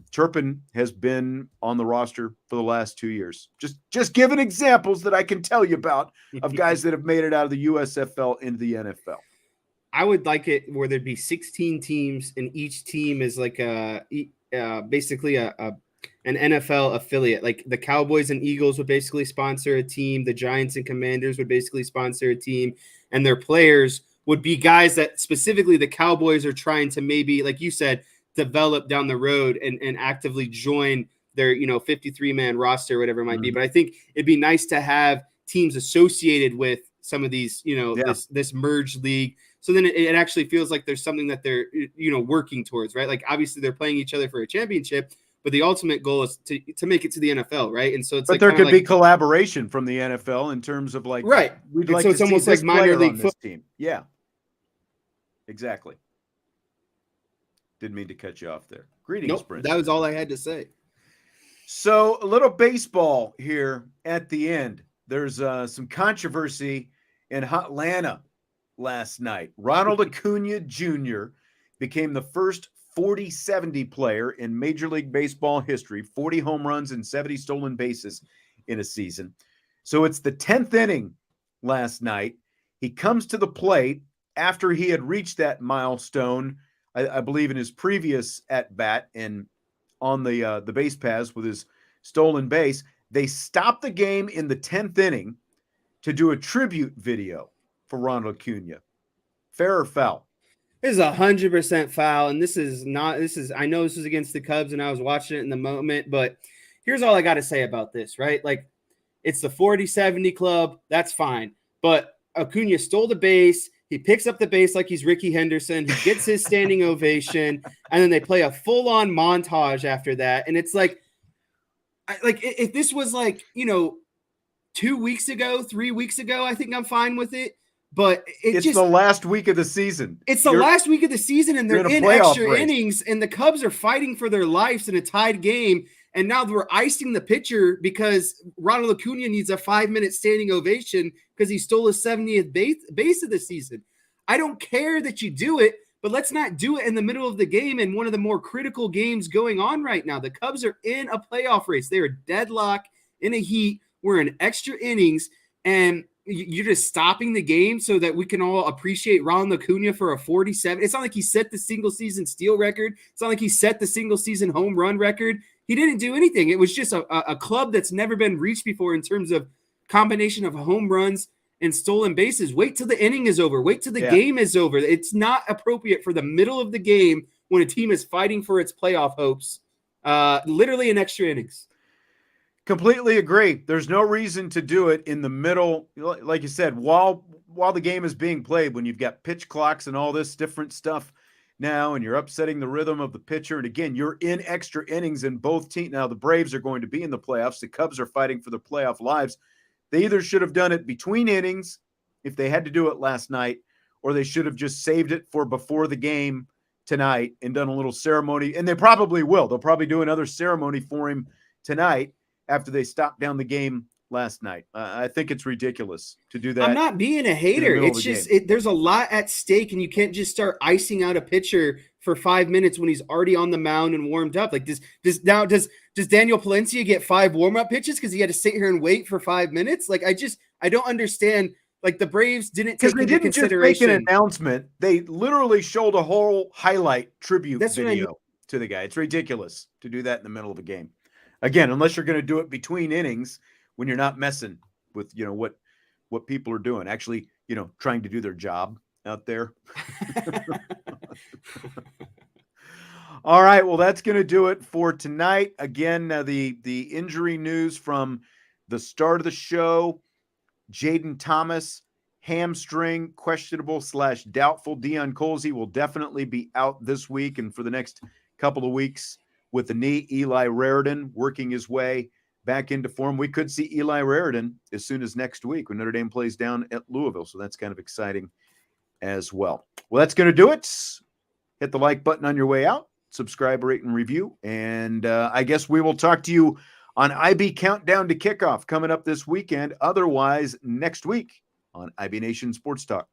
Turpin has been on the roster for the last 2 years. Just giving examples that I can tell you about of guys that have made it out of the USFL into the NFL. I would like it where there'd be 16 teams, and each team is like basically an NFL affiliate. Like the Cowboys and Eagles would basically sponsor a team. The Giants and Commanders would basically sponsor a team, and their players would be guys that specifically the Cowboys are trying to, maybe, like you said, develop down the road and actively join their 53-man roster, whatever it might be. But I think it'd be nice to have teams associated with some of these, this merged league. So then it actually feels like there's something that they're working towards, right? Like obviously they're playing each other for a championship, but the ultimate goal is to make it to the NFL, right? And so it's but there could be collaboration from the NFL in terms of like, right? We'd like so to it's almost like minor league football team. Yeah, exactly. Didn't mean to cut you off there. Greetings, nope, Brent. That was all I had to say. So a little baseball here at the end. There's some controversy in Atlanta last night. Ronald Acuna Jr. became the first 40-70 player in Major League Baseball history, 40 home runs and 70 stolen bases in a season. So it's the 10th inning last night. He comes to the plate after he had reached that milestone, I believe, in his previous at-bat and on the base paths with his stolen base. They stopped the game in the 10th inning to do a tribute video for Ronald Acuna. Fair or foul? This is 100% foul, and I know this is against the Cubs, and I was watching it in the moment, but here's all I got to say about this, right? Like, it's the 40-70 club, that's fine, but Acuna stole the base. He picks up the base like he's Ricky Henderson. He gets his standing ovation, and then they play a full-on montage after that. And it's like if this was 2 weeks ago, 3 weeks ago, I think I'm fine with it. but it's the last week of the season. It's the last week of the season, and they're in extra race. innings, and the Cubs are fighting for their lives in a tied game. And now we're icing the pitcher because Ronald Acuna needs a 5-minute standing ovation because he stole his 70th base of the season. I don't care that you do it, but let's not do it in the middle of the game in one of the more critical games going on right now. The Cubs are in a playoff race. They are deadlocked in a heat. We're in extra innings, and you're just stopping the game so that we can all appreciate Ronald Acuna for a 47. It's not like he set the single season steal record. It's not like he set the single season home run record. He didn't do anything. It was just a club that's never been reached before in terms of combination of home runs and stolen bases. Wait till the inning is over. Wait till the game is over. It's not appropriate for the middle of the game when a team is fighting for its playoff hopes, literally in extra innings. Completely agree. There's no reason to do it in the middle, like you said, while the game is being played, when you've got pitch clocks and all this different stuff now, and you're upsetting the rhythm of the pitcher. And again, you're in extra innings in both teams. Now the Braves are going to be in the playoffs. The Cubs are fighting for their playoff lives. They either should have done it between innings if they had to do it last night, or they should have just saved it for before the game tonight and done a little ceremony. And they probably will. They'll probably do another ceremony for him tonight after they stopped down the game last night. I think it's ridiculous to do that. I'm not being a hater. It's just there's a lot at stake, and you can't just start icing out a pitcher for 5 minutes when he's already on the mound and warmed up. Like does Daniel Palencia get 5 warm-up pitches because he had to sit here and wait for 5 minutes? Like I don't understand. Like the Braves didn't take into consideration. Just make an announcement. They literally showed a whole highlight tribute video to the guy. It's ridiculous to do that in the middle of a game. Again, unless you're going to do it between innings when you're not messing with, what people are doing, actually, trying to do their job out there. All right. Well, that's going to do it for tonight. Again, the injury news from the start of the show: Jayden Thomas, hamstring, questionable / doubtful. Deion Colzie will definitely be out this week and for the next couple of weeks with the knee. Eli Raridan working his way back into form. We could see Eli Raridan as soon as next week when Notre Dame plays down at Louisville. So that's kind of exciting as well. Well, that's going to do it. Hit the like button on your way out. Subscribe, rate, and review. And I guess we will talk to you on IB Countdown to Kickoff coming up this weekend. Otherwise, next week on IB Nation Sports Talk.